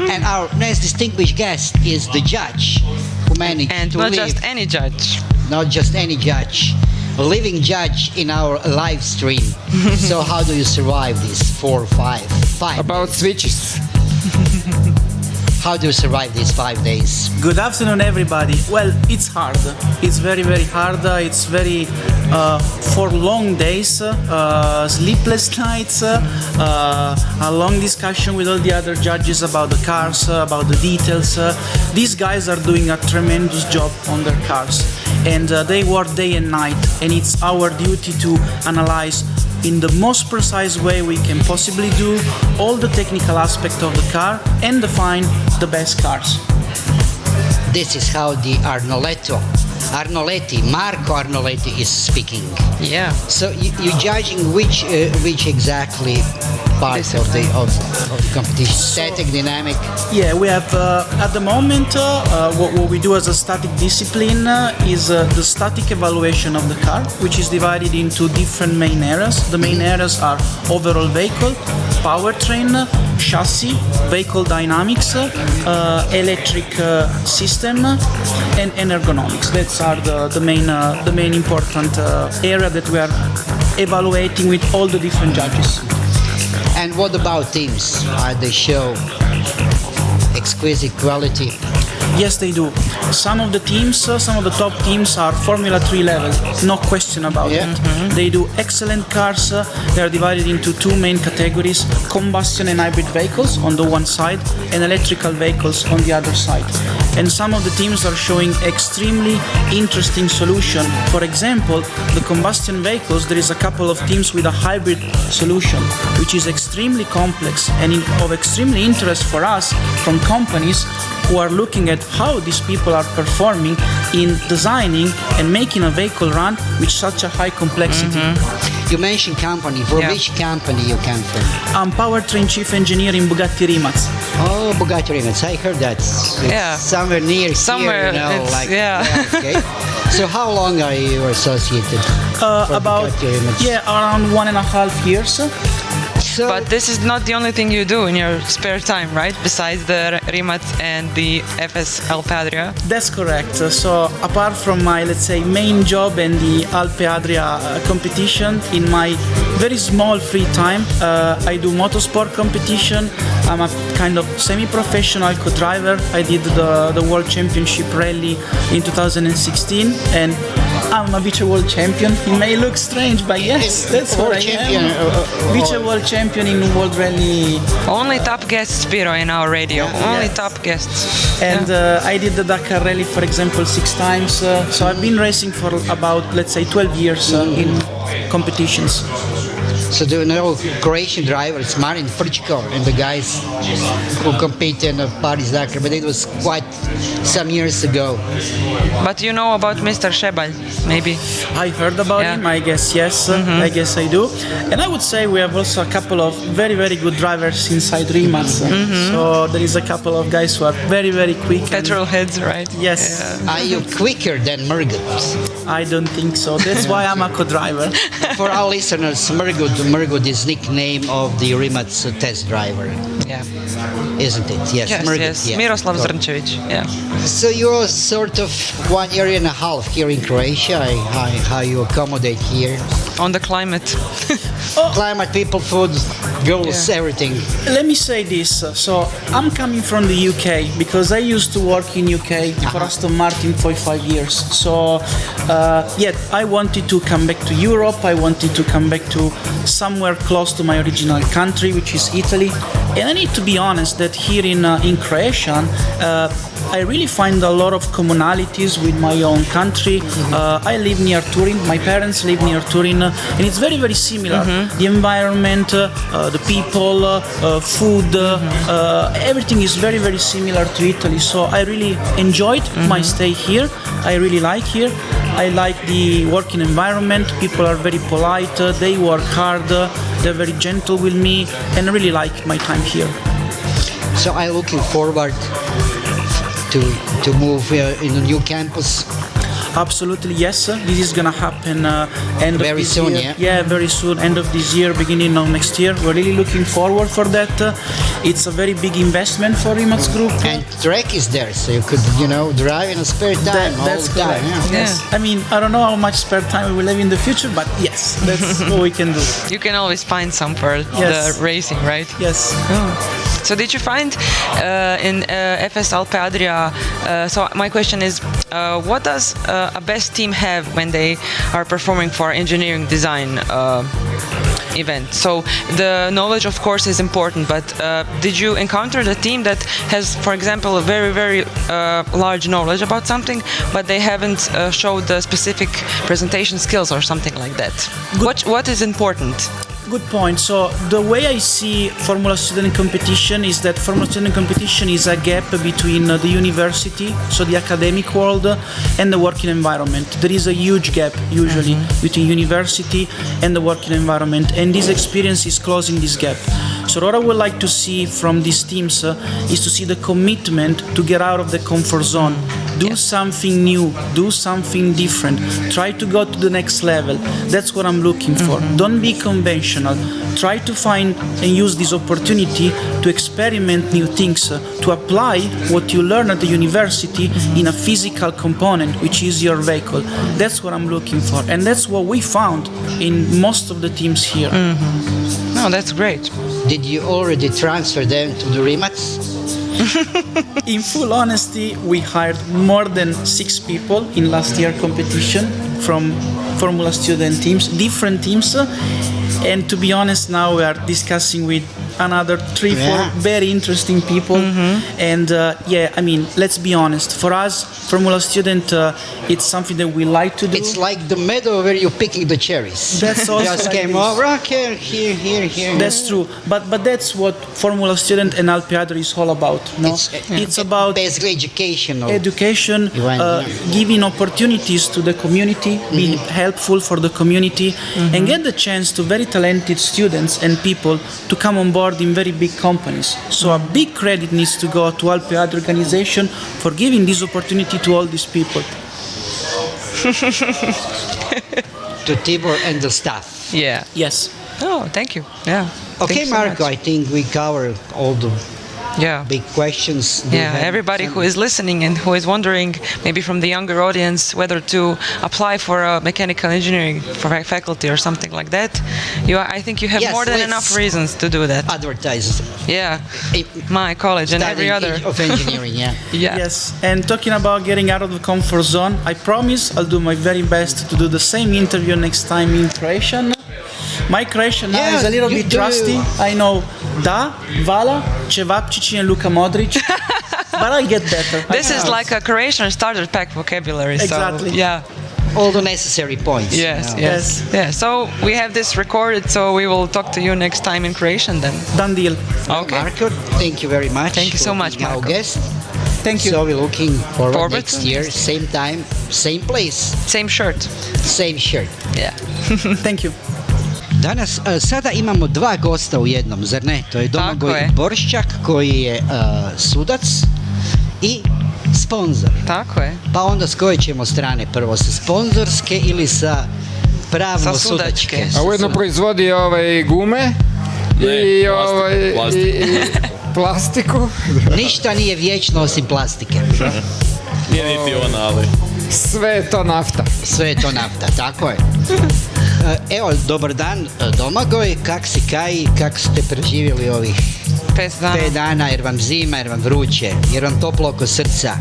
And our next distinguished guest is the judge who managed And to not live, just any judge. not just any judge, a living judge in our live stream. So how do you survive these 5 About days? switches. How do you survive these 5 days? Good afternoon, everybody. Well, it's hard. It's very, very hard. It's very for long days, sleepless nights, a long discussion with all the other judges about the cars, about the details. These guys are doing a tremendous job on their cars, and they work day and night. And it's our duty to analyze in the most precise way we can possibly do all the technical aspect of the car and define the best cars. This is how the Marco Arnoletti is speaking. Yeah. So you're judging which exactly part of the competition? Static, dynamic. Yeah, we have at the moment what we do as a static discipline is the static evaluation of the car, which is divided into different main areas. The main areas are overall vehicle, powertrain, chassis, vehicle dynamics, electric system, and ergonomics. That's are the main important area that we are evaluating with all the different judges. And what about teams? They show exquisite quality. Yes, they do. Some of the teams, some of the top teams are Formula 3 level, no question about it. They do excellent cars. They are divided into two main categories: combustion and hybrid vehicles on the one side, and electrical vehicles on the other side. And some of the teams are showing extremely interesting solution. For example, the combustion vehicles, there is a couple of teams with a hybrid solution, which is extremely complex and of extremely interest for us from companies who are looking at how these people are performing in designing and making a vehicle run with such a high complexity. You mentioned company. For which company you come from? I'm powertrain chief engineer in Bugatti Rimac. Oh, Bugatti Rimac. I heard that. It's Yeah. somewhere near Somewhere, here, it's- yeah. Okay. So how long are you associated? for About Bugatti Rimac? around 1.5 years. So, But this is not the only thing you do in your spare time, right? Besides the Rimac and the FS Alpe Adria. That's correct. So apart from my, let's say, main job and the Alpe Adria competition, in my very small free time, I do motorsport competition. I'm a kind of semi-professional co-driver. I did the World Championship Rally in 2016, and I'm a Vice World Champion. It may look strange, but yes, that's World what I champion, am. Vice World Champion in World Rally. Only top guests, Spiro, in our radio. Only Yes. top guests. And I did the Dakar Rally, for example, 6 times. So I've been racing for about, let's say, 12 years in competitions. So do you know Croatian drivers, Marin Frčko and the guys who compete in Paris Dakar, but it was quite some years ago. But you know about Mr. Shebal, maybe. I heard about Yeah. him, I guess, yes. I guess I do. And I would say we have also a couple of very, very good drivers inside Rimac. So there is a couple of guys who are very, very quick. and- Petrol heads, right? Yes. Are you quicker than Murgut? I don't think so. That's why I'm a co-driver. For our listeners, Murgut is nickname of the Rimac test driver, Yeah. isn't it? Yes, Yes, Murgut. yes. Yeah. Miroslav Zrnčević. Yeah. So you're sort of 1 year and a half here in Croatia. How you accommodate here? On the climate. Climate, people, food, girls, everything. Let me say this. So I'm coming from the UK because I used to work in UK for Aston Martin for 5 years. So yet I wanted to come back to Europe. I wanted to come back to somewhere close to my original country, which is Italy. And I need to be honest that here in Croatia, I really find a lot of commonalities with my own country. I live near Turin. My parents live near Turin, and it's very, very similar. The environment, the people, food, everything is very, very similar to Italy. So I really enjoyed my stay here. I really like here. I like the working environment. People are very polite. They work hard. They're very gentle with me, and I really like my time here. So I'm looking forward to move in the new campus. Absolutely, yes. This is gonna happen end of Very this soon, year. yeah? Very soon, end of this year, beginning of next year. We're really looking forward for that. It's a very big investment for Rimac Group. And track is there, so you could, drive in a spare time all That's the time. correct. Yeah. Yes. I mean, I don't know how much spare time we will have in the future, but yes, that's what we can do. You can always find some for Yes. the racing, right? Yes. So did you find in FS Alpe Adria, so my question is, what does a best team have when they are performing for engineering design event? So the knowledge of course is important, but did you encounter the team that has, for example, a very, very large knowledge about something, but they haven't showed the specific presentation skills or something like that? What is important? Good point. So the way I see Formula Student competition is that Formula Student competition is a gap between the university, so the academic world, and the working environment. There is a huge gap usually between university and the working environment, and this experience is closing this gap. So what I would like to see from these teams is to see the commitment to get out of the comfort zone, do something new, do something different, try to go to the next level. That's what I'm looking for. Don't be conventional. Try to find and use this opportunity to experiment new things, to apply what you learn at the university in a physical component, which is your vehicle. That's what I'm looking for, and that's what we found in most of the teams here. No, that's great. Did you already transfer them to the Rimacs? In full honesty, we hired more than 6 people in last year competition from Formula Student teams, different teams. And to be honest, now we are discussing with another 3-4 very interesting people. And I mean, let's be honest. For us, Formula Student, it's something that we like to do. It's like the meadow where you're picking the cherries. That's also Just like came this. over, okay, here. That's true, but that's what Formula Student and Alpe Adria is all about. No? It's about basically educational. education, Event, giving opportunities to the community, be helpful for the community, and get the chance to very talented students and people to come on board in very big companies. So a big credit needs to go to Alpe Adria organization for giving this opportunity to all these people. To Tibor and the staff. Yeah. Yes. Oh, thank you. Yeah. Thank Okay, you so Marco, much. I think we covered all the Yeah. big questions. Do you Yeah, have everybody some- who is listening and who is wondering, maybe from the younger audience, whether to apply for a mechanical engineering faculty or something like that, I think you have Yes, more than let's enough reasons to do that. advertise Yeah, it- my college and every studying other. of engineering, yeah. Yeah. Yes, and talking about getting out of the comfort zone, I promise I'll do my very best to do the same interview next time in Croatian. My Croatian now Yeah, is a little you bit do. rusty. I know da, vala, cevapčići and Luka Modric, but I'll get better. This is like a Croatian starter pack vocabulary. Exactly. So, yeah. All the necessary points. Yes. you know. Yes. Yeah. So we have this recorded. So we will talk to you next time in Croatian then. Done deal. Okay. Marco, thank you very much. Thank you so for much, being our Marco. guest. Thank you. So we're looking forward Forward next to year, next. same time, same place, Same shirt. same shirt. Yeah. Thank you. Danas, sada imamo 2 gosta u jednom, zar ne? To je Domagoj je. Borščak koji je sudac i sponzor. Tako je. Pa onda s koje ćemo strane prvo, sa sponzorske ili sa pravno Sa sudačke? sudačke. A ujedno proizvodi gume i, i plastiku. Ništa nije vječno osim plastike. Nije niti ona, ali... Sve je to nafta. Sve je to nafta, tako je. Evo, dobar dan Domagoj, kak si kaj, kako ste preživjeli ovih 5 dana. 5 dana, jer vam zima, jer vam vruće, jer vam toplo oko srca,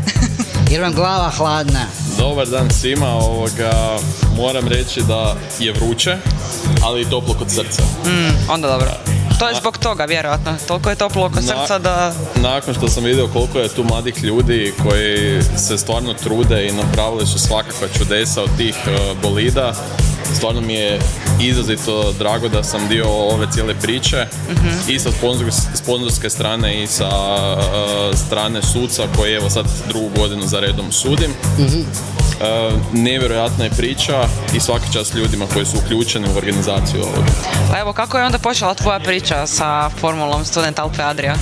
jer vam glava hladna. Dobar dan svima, moram reći da je vruće, ali i toplo kod srca. Onda dobro. To je zbog toga, vjerojatno. Toliko je toplo oko srca da... Nakon što sam vidio koliko je tu mladih ljudi koji se stvarno trude i napravili su svakakva čudesa od tih bolida, stvarno mi je izrazito drago da sam dio ove cijele priče i sa sponzorske strane i sa strane suca koji evo sad 2. godinu za redom sudim. nevjerojatna je priča i svaka čast ljudima koji su uključeni u organizaciju ovoga. Pa evo, kako je onda počela tvoja priča sa formulom Student Alpe Adria?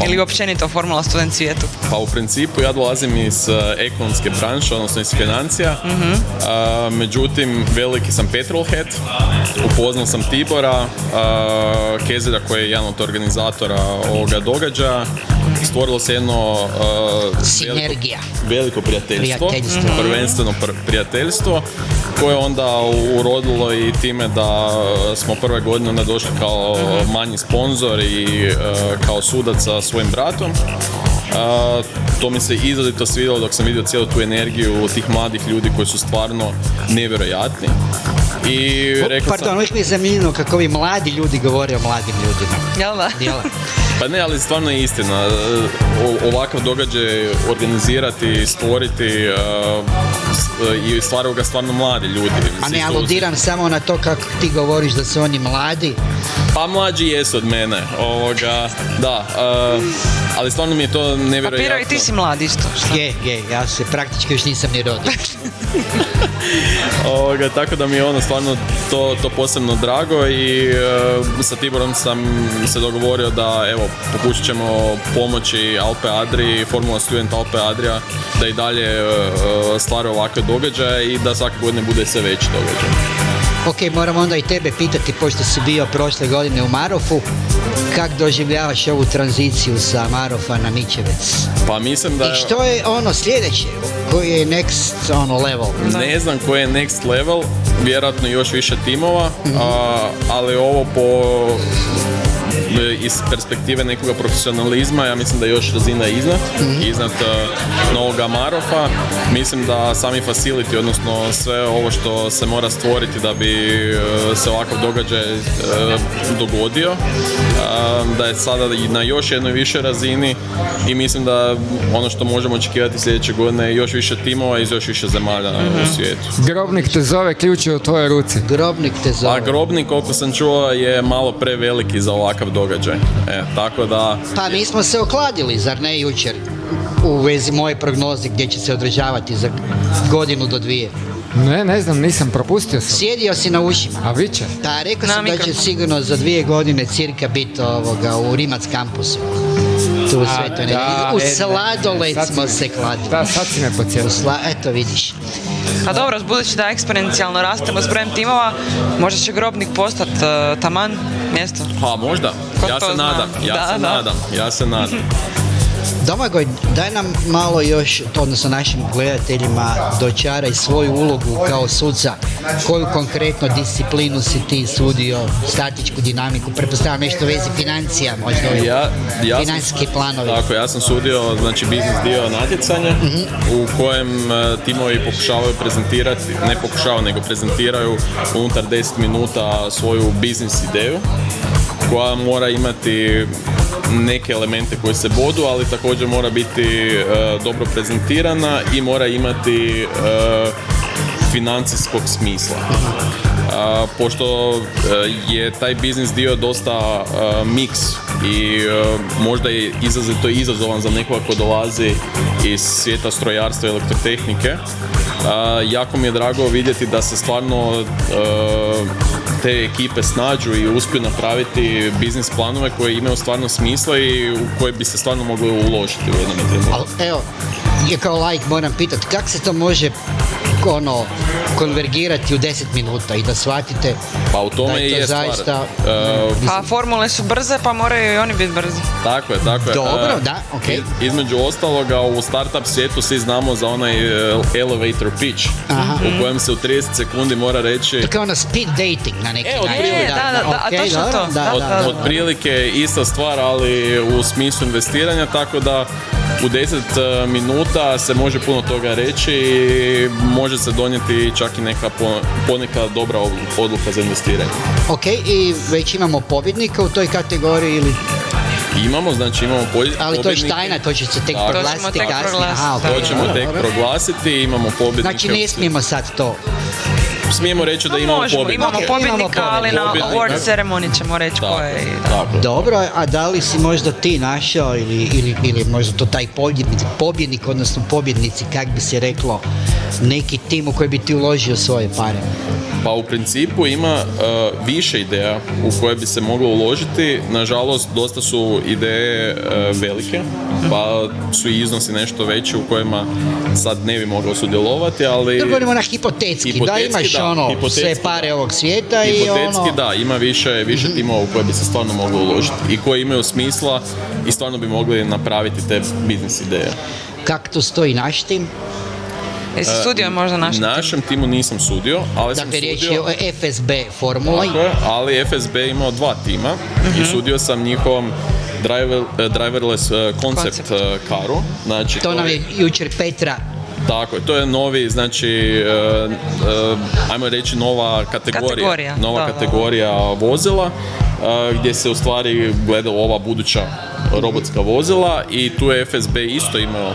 Ili općenito formula Student svijetu? Pa u principu ja dolazim iz ekonomske branše, odnosno iz financija. Međutim, veliki sam petrolhead. Upoznao sam Tibora, Kezira koji je jedan od organizatora ovoga događaja. Stvorilo se jedno Sinergija. veliko prijateljstvo. Prvenstveno prijateljstvo koje je onda urodilo i time da smo prve godine onda došli kao manji sponzor i kao sudac sa svojim bratom. To mi se izrazito svidjelo dok sam vidio cijelu tu energiju tih mladih ljudi koji su stvarno nevjerojatni. I rekao Pardon, uvijek mi je zanimljivo kako ovi mladi ljudi govore o mladim ljudima. Jel da? Jel? Pa ne, ali stvarno je istina. Ovakav događaj organizirati, stvoriti i stvaraju ga stvarno mladi ljudi. A ne aludiram samo na to kako ti govoriš da su oni mladi. Pa mlađi jesu od mene, da, ali stvarno mi je to nevjerojatno. Pa Piro, i ti si mlad isto, šta? Je, ja se praktički još nisam ni rodio. Tako da mi je ono stvarno to posebno drago i sa Tiborom sam se dogovorio da evo pokušat ćemo pomoći Alpe Adriji, Formula Student Alpe Adria da i dalje stvaraju ovakve događaje i da svake godine bude sve veći događaj. Ok, moram onda i tebe pitati, pošto si bio prošle godine u Marofu, kako doživljavaš ovu tranziciju sa Marofa na Mičevec? Pa mislim da... I što je ono sljedeće? Koji je next level? Ne znam koji je next level, vjerojatno još više timova, ali ovo iz perspektive nekoga profesionalizma, ja mislim da je još razina iznad novoga Marofa. Mislim da sami facility, odnosno sve ovo što se mora stvoriti da bi se ovakav događaj dogodio, da je sada na još jednoj više razini i mislim da ono što možemo očekivati sljedeće godine je još više timova iz još više zemalja u svijetu. Grobnik te zove, ključ je u tvojoj ruci. Grobnik te zove. A Grobnik, koliko sam čuo, je malo preveliki za ovakav događaj. Tako da... Pa mi smo se okladili, zar ne jučer, u vezi moje prognoze gdje će se održavati za godinu do dvije. Ne znam, nisam, propustio sam. Sjedio si na ušima. A vi će? Da, rekao sam da će sigurno za 2 godine cirka biti u Rimac kampusu. Tu u Svetoj Nedelji. U sladoled smo se kladili. Da, sad si me podsjetio. Eto vidiš. Pa dobro, budući da eksponencijalno rastemo s brojem timova, možda će Grobnik postati taman mjesto. Pa možda, ja se nadam. Domagoj, daj nam malo još, odnosno našim gledateljima, dočaraj svoju ulogu kao suca. Koju konkretno disciplinu si ti sudio, statičku dinamiku, pretpostavljam nešto u vezi financija, možda financijski planovi. Tako, ja sam sudio, znači, biznis dio natjecanja, u kojem timovi pokušavaju prezentirati, ne pokušavaju, nego prezentiraju unutar 10 minuta svoju biznis ideju, koja mora imati neke elemente koji se bodu, ali također mora biti dobro prezentirana i mora imati financijskog smisla. Pošto je taj biznis dio dosta miks i možda je izrazito izazovan za nekoga ko dolazi iz svijeta strojarstva i elektrotehnike, jako mi je drago vidjeti da se stvarno te ekipe snađu i uspiju napraviti biznis planove koje imaju stvarno smisla i u koje bi se stvarno moglo uložiti u jednom trenutku. Evo, kao laik moram pitati, kako se to može konvergirati u 10 minuta i da shvatite pa u tome da je to zaista... Pa formule su brze, pa moraju i oni biti brzi. Tako je. Dobro, da, okej. Između ostaloga, u startup svijetu svi znamo za onaj elevator pitch, u kojem se u 30 sekundi mora reći... To kao speed dating na neki način. A točno to. Otprilike ista stvar, ali u smislu investiranja, tako da u 10 minuta se može puno toga reći i može se donijeti čak i neka ponekad dobra odluka za investiranje. Ok, i već imamo pobjednika u toj kategoriji ili... Imamo pobjednike. Ali to je štajna, to će se tek proglasiti kasnije. To ćemo tek proglasiti, imamo pobjednike. Znači ne smijemo sad to Smijemo reći da imamo pobjednika. Imamo pobjednika, ali na Pobjednika. award ceremony ćemo reći ko je. Tako. Dobro, a da li si možda ti našao ili možda to taj pobjednik, odnosno pobjednici, kak bi se reklo, neki tim u koji bi ti uložio svoje pare? Pa u principu ima više ideja u koje bi se moglo uložiti. Nažalost, dosta su ideje velike, pa su i iznosi nešto veći u kojima sad ne bi mogao sudjelovati, ali... Govorimo na hipotetski, da imaš sve pare ovog svijeta i hipotetski da, ima više timova u koje bi se stvarno moglo uložiti i koji imaju smisla i stvarno bi mogli napraviti te biznis ideje. Kako to stoji naš tim? Jesi sudio možda Našem timu nisem sudio, ali sam Dakle, riječ je sudio... o FSB formuli. Tako je, ali FSB je imao 2 tima i sudio sam njihovom driverless concept caru. Znači, To nam je jučer Petra. Tako je, to je novi, znači, ajmo reći nova kategorija. Nova kategorija vozila gdje se u stvari gledalo ova buduća robotska vozila i tu je FSB isto imao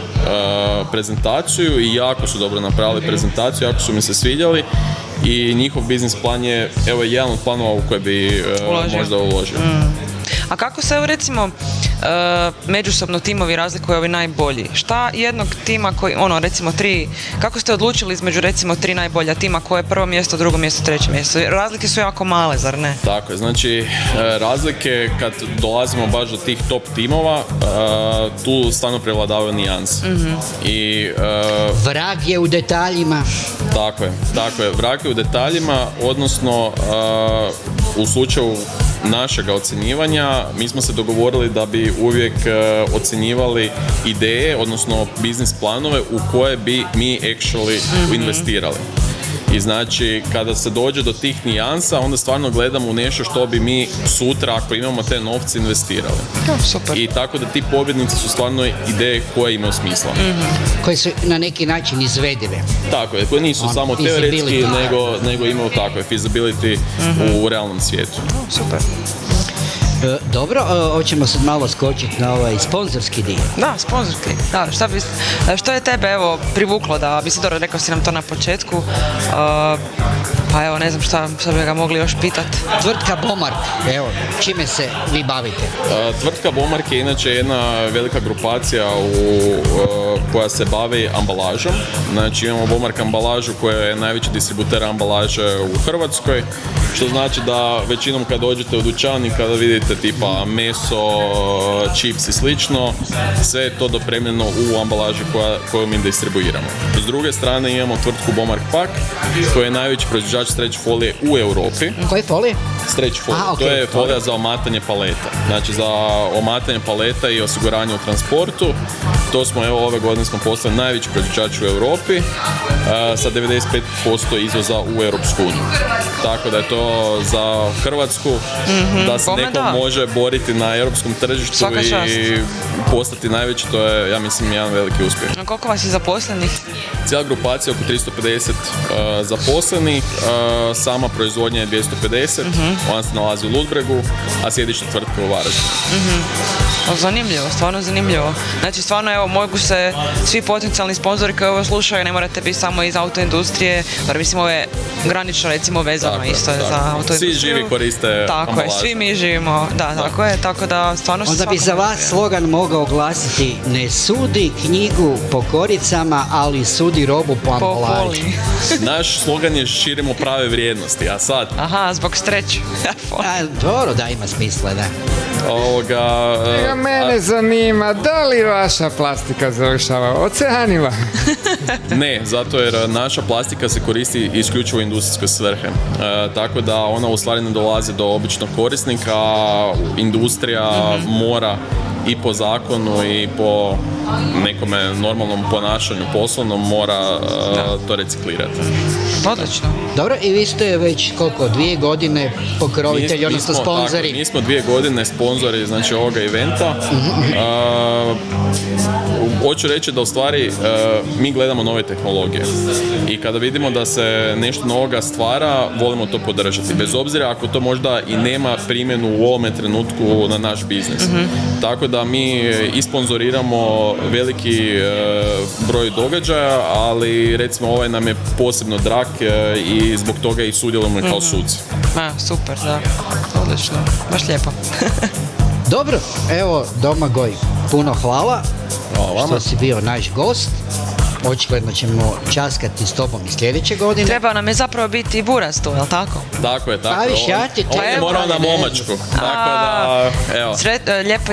prezentaciju i jako su dobro napravili prezentaciju, jako su mi se svidjeli i njihov biznis plan je, evo, jedan od planova u koje bi možda uložio. A kako se, evo, recimo, međusobno timovi razlikuju ovi najbolji? Šta jednog tima koji, recimo 3, kako ste odlučili između recimo 3 najbolja tima, koje je prvo mjesto, drugo mjesto, treće mjesto? Razlike su jako male, zar ne? Tako je, znači razlike kad dolazimo baš do tih top timova, tu stvarno prevladavaju nijanse. I Vrag je u detaljima. tako je, vrag je u detaljima, odnosno u slučaju našega ocjenjivanja mi smo se dogovorili da bi uvijek ocjenjivali ideje, odnosno biznis planove u koje bi mi actually investirali. I znači, kada se dođe do tih nijansa, onda stvarno gledamo u nešto što bi mi sutra, ako imamo te novce, investirali. Super. I tako da ti pobjednici su stvarno ideje koje imaju smisla. Koje su na neki način izvedive. Tako je, koje nisu samo teoretski, nego imaju takve feasibility u realnom svijetu. Super. Dobro, hoćemo sad malo skočiti na ovaj sponzorski dio. Da, sponzorski. Da, što je tebe, evo, privuklo da, bi se dobro rekao si nam to na početku, pa evo, ne znam šta bi ga mogli još pitati. Tvrtka Bomark, evo, čime se vi bavite? Tvrtka Bomark je inače jedna velika grupacija koja se bavi ambalažom. Znači imamo Bomark ambalažu koja je najveći distributer ambalaže u Hrvatskoj, što znači da većinom kad dođete u dućan i kada vidite tipa meso, čips i slično, sve je to dopremljeno u ambalaži koju mi distribuiramo. S druge strane imamo tvrtku Bomark Pak koja je najveći proizvođač stretch folije u Europi. Koje folije? Stretch folija, to je folija za omatanje paleta. Znači za omatanje paleta i osiguranje u transportu. To smo, evo, ove godine smo postali najveći proizvođač u Europi sa 95% izvoza u Europsku uniju. Tako da je to za Hrvatsku da se neko može boriti na europskom tržištu i postati najveći, to je, ja mislim, jedan veliki uspjeh. A koliko vas je zaposlenih? Cijela grupacija oko 350 zaposlenih, sama proizvodnja je 250, ona se nalazi u Ludbregu, a sjedište tvrtka u Varaždinu. Zanimljivo, stvarno zanimljivo. Znači, stvarno, evo, mogu se svi potencijalni sponzori koji ovo slušaju, ne morate biti samo iz autoindustrije, jer mislim, ovo je granično, recimo, vezano isto za autoindustriju. Svi živi koriste Tako ambalažu. je, svi mi živimo, tako je, tako da stvarno se Onda bi za vas slogan mogao glasiti: ne sudi knjigu po koricama, ali sudi robu po ambalaži. Naš slogan je širimo prave vrijednosti, a sad... Aha, zbog stretch. Dobro, da, ima smisla, da. Mene zanima, da li vaša plastika završava u oceanima? Ne, zato jer naša plastika se koristi isključivo u industrijske svrhe. Tako da ona u stvari ne dolazi do običnog korisnika, industrija mora i po zakonu i po nekome normalnom ponašanju poslovnom mora to reciklirati. Odlično. Dobro, i vi ste već koliko, 2 godine pokrovitelji, odnosno sponzori? Mi smo 2 godine sponzori, znači, ovoga eventa. hoću reći da u stvari mi gledamo nove tehnologije i kada vidimo da se nešto novoga stvara, volimo to podržati, bez obzira ako to možda i nema primjenu u ovome trenutku na naš biznis. Tako da mi isponzoriramo veliki broj događaja, ali recimo ovaj nam je posebno drag i zbog toga i sudjelujemo kao suci. Super, da. Odlično. Baš lijepo. Dobro, evo Domagoj, puno hvala Hvala vama. što si bio naš gost. Očigledno ćemo časkati s tobom i sljedeće godine. Treba nam je zapravo biti i Buraz tu, jel tako? Tako je, tako Pa je. viš, ja ti On je treba, morao na ne znam. momačku. Tako da, evo.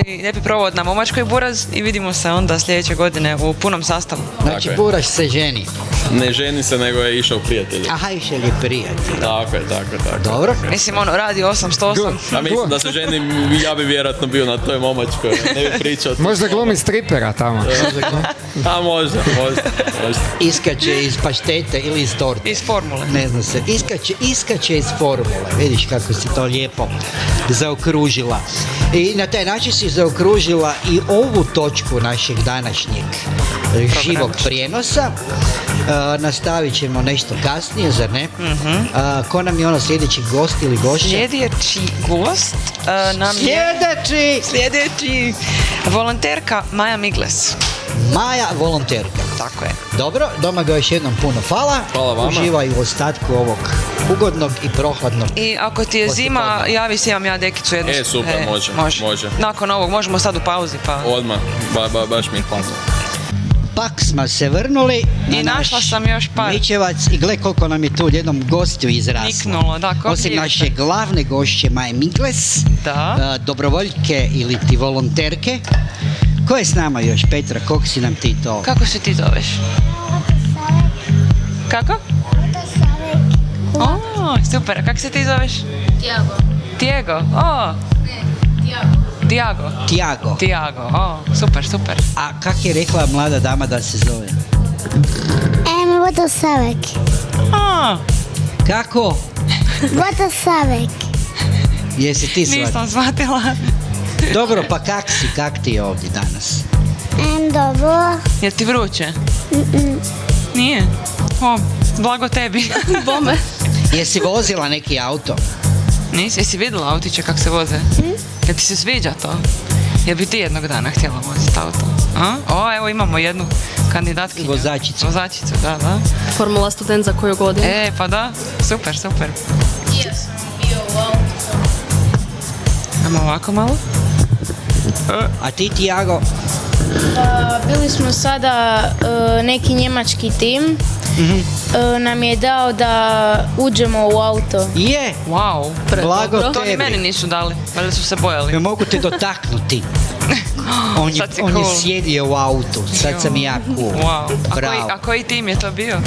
Lijepi provod na momačkoj Buraz i vidimo se onda sljedeće godine u punom sastavu. Znači, Tako je. Buraš se ženi. Ne ženi se, nego je išao prijatelj. Aha, išel je prijatelj. Tako je, tako je, tako je. Dobro. Mislim, radi 808. Ja mislim da se ženim, ja bi vjerojatno bio na toj momačkoj, ne bi pričao. Možda glumi stripera tamo. A možda. Iskače iz paštete ili iz torte. Iz formule. Ne zna se. Iskače iz formule. Vidiš kako si to lijepo zaokružila. I na taj način si zaokružila i ovu točku našeg današnjeg živog prijenosa. Nastavit ćemo nešto kasnije, zar ne? Ko nam je ono sljedeći gost ili gošća? Sljedeći gost nam je... Sljedeći! Volonterka Maja Migles. Maja, volonterka. Tako je. Dobro, Domagoj, još jednom puno hvala. Hvala vama. Uživaj u ostatku ovog ugodnog i prohladnog. I ako ti je zima, javi se, imam ja dekicu jednu. Super, može. Nakon ovog, možemo sad u pauzi, pa... Odmah, baš mi je hvala. Pak smo se vrnuli na I naš našla sam još par. Mičevac i gle koliko nam je tu jednom gostiju izraslo. Niknulo, da, ko Osim gljivica. naše glavne gošće Maje Migles, Da. dobrovoljke ili ti volonterke. Ko je s nama još, Petra, koliko si nam ti to? Kako se ti zoveš? Kako? O, super. Kako se ti zoveš? Tiago. O. Tiago. Tiago. O, super. A kak je rekla mlada dama da se zove? Vodosavek. A, Kako? Vodosavek. Jesi ti shvatila? nisam shvatila. Dobro, pa kak ti je ovdje danas? Dobro. Je ti vruće? Nije? O, blago tebi. Bome. Jesi vozila neki auto? Nisi, jesi vidjela autiće kako se voze? Jel ti se sviđa to? Jel bi ti jednog dana htjela voziti auto? A? O, evo imamo jednu kandidatkinju. Vozačicu. Vozačicu, da. Formula student za koju godinu? Pa da, super. Ja sam bio u autu. Ajmo ovako malo. A ti, Tiago? Bili smo sada neki njemački tim. Nam je dao da uđemo u auto. Je, Wow. blago To ni meni tebi. nisu dali, valjda su se bojali. Ne mogu te dotaknuti. On Sad si je cool. sjedio u autu, sad sam ja cool. Wow. Bravo. A koji tim je to bio?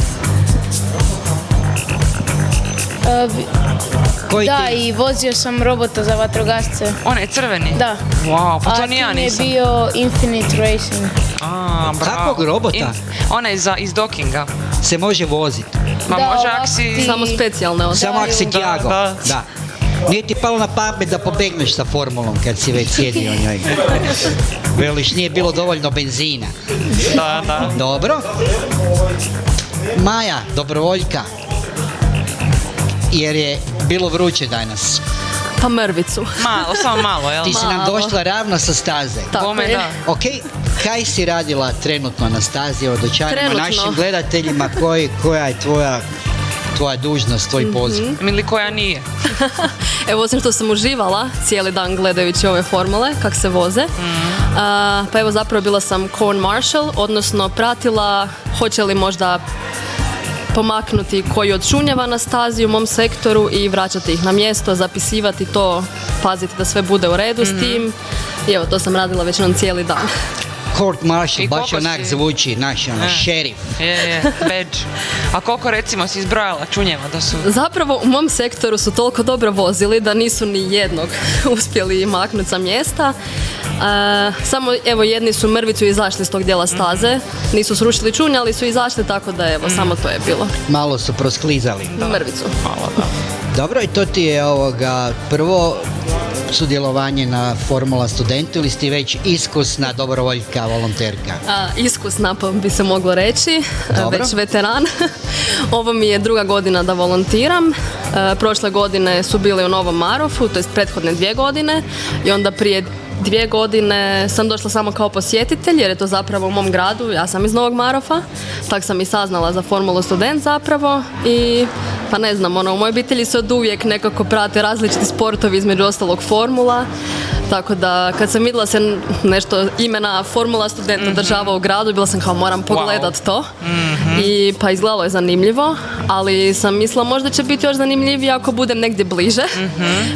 Koji Da, ti? i vozio sam robota za vatrogasce. Onaj crveni? Da. Wow, pa to A ni ja tim je nisam. bio Infinite Racing. Bravo. Kakvog robota? Onaj iz Dockinga. Se može voziti. Ma Da, može ovako ako si... ti- Samo specijalne osobe. Samo ako si Da, Tiago. da. Da. Nije ti palo na pamet da pobegneš sa formulom kad si već sjedio u njoj. Veliš, nije bilo dovoljno benzina. Da. Dobro. Maja, dobrovoljka. Jer je bilo vruće danas. Pa mrvicu. Malo, samo malo, jel? Ti si nam Malo. došla ravno sa staze. Tako Bome, je. da. Ok, kaj si radila trenutno na stazi? Evo, dočarimo Trenutno. našim gledateljima koja je tvoja dužnost, tvoj poziv. Ili koja nije. Evo, osim što sam uživala cijeli dan gledajući ove formule, kak se voze, pa evo zapravo bila sam corn marshal, odnosno pratila hoće li možda pomaknuti koji od šunjeva na stazi u mom sektoru i vraćati ih na mjesto, zapisivati to, paziti da sve bude u redu s tim. I evo, to sam radila već cijeli dan. Court marshal, I baš koliko onak si- zvuči, naš šerif. Je, badge. A koliko recimo si izbrojala čunjeva da su... Zapravo u mom sektoru su toliko dobro vozili da nisu ni jednog uspjeli maknuti sa mjesta. Samo evo jedni su mrvicu izašli s tog dijela staze, nisu srušili čunje, ali su izašli, tako da evo samo to je bilo. Malo su prosklizali. Mrvicu. Dobro, i to ti je prvo sudjelovanje na Formula studentu ili si već iskusna dobrovoljka, volonterka? Iskusna pa bi se moglo reći, Dobro. već veteran. Ovo mi je 2. godina da volontiram. Prošle godine su bili u Novom Marofu, to jest prethodne 2 godine i onda prije 2 godine sam došla samo kao posjetitelj jer je to zapravo u mom gradu, ja sam iz Novog Marofa, tak sam i saznala za Formulu student zapravo i pa ne znam, u mojoj obitelji se od uvijek nekako prate različiti sportovi, između ostalog formula, tako da kad sam vidjela se nešto imena Formula student održava u gradu, bila sam kao moram pogledat to i pa izgledalo je zanimljivo, ali sam mislila možda će biti još zanimljivije ako budem negdje bliže,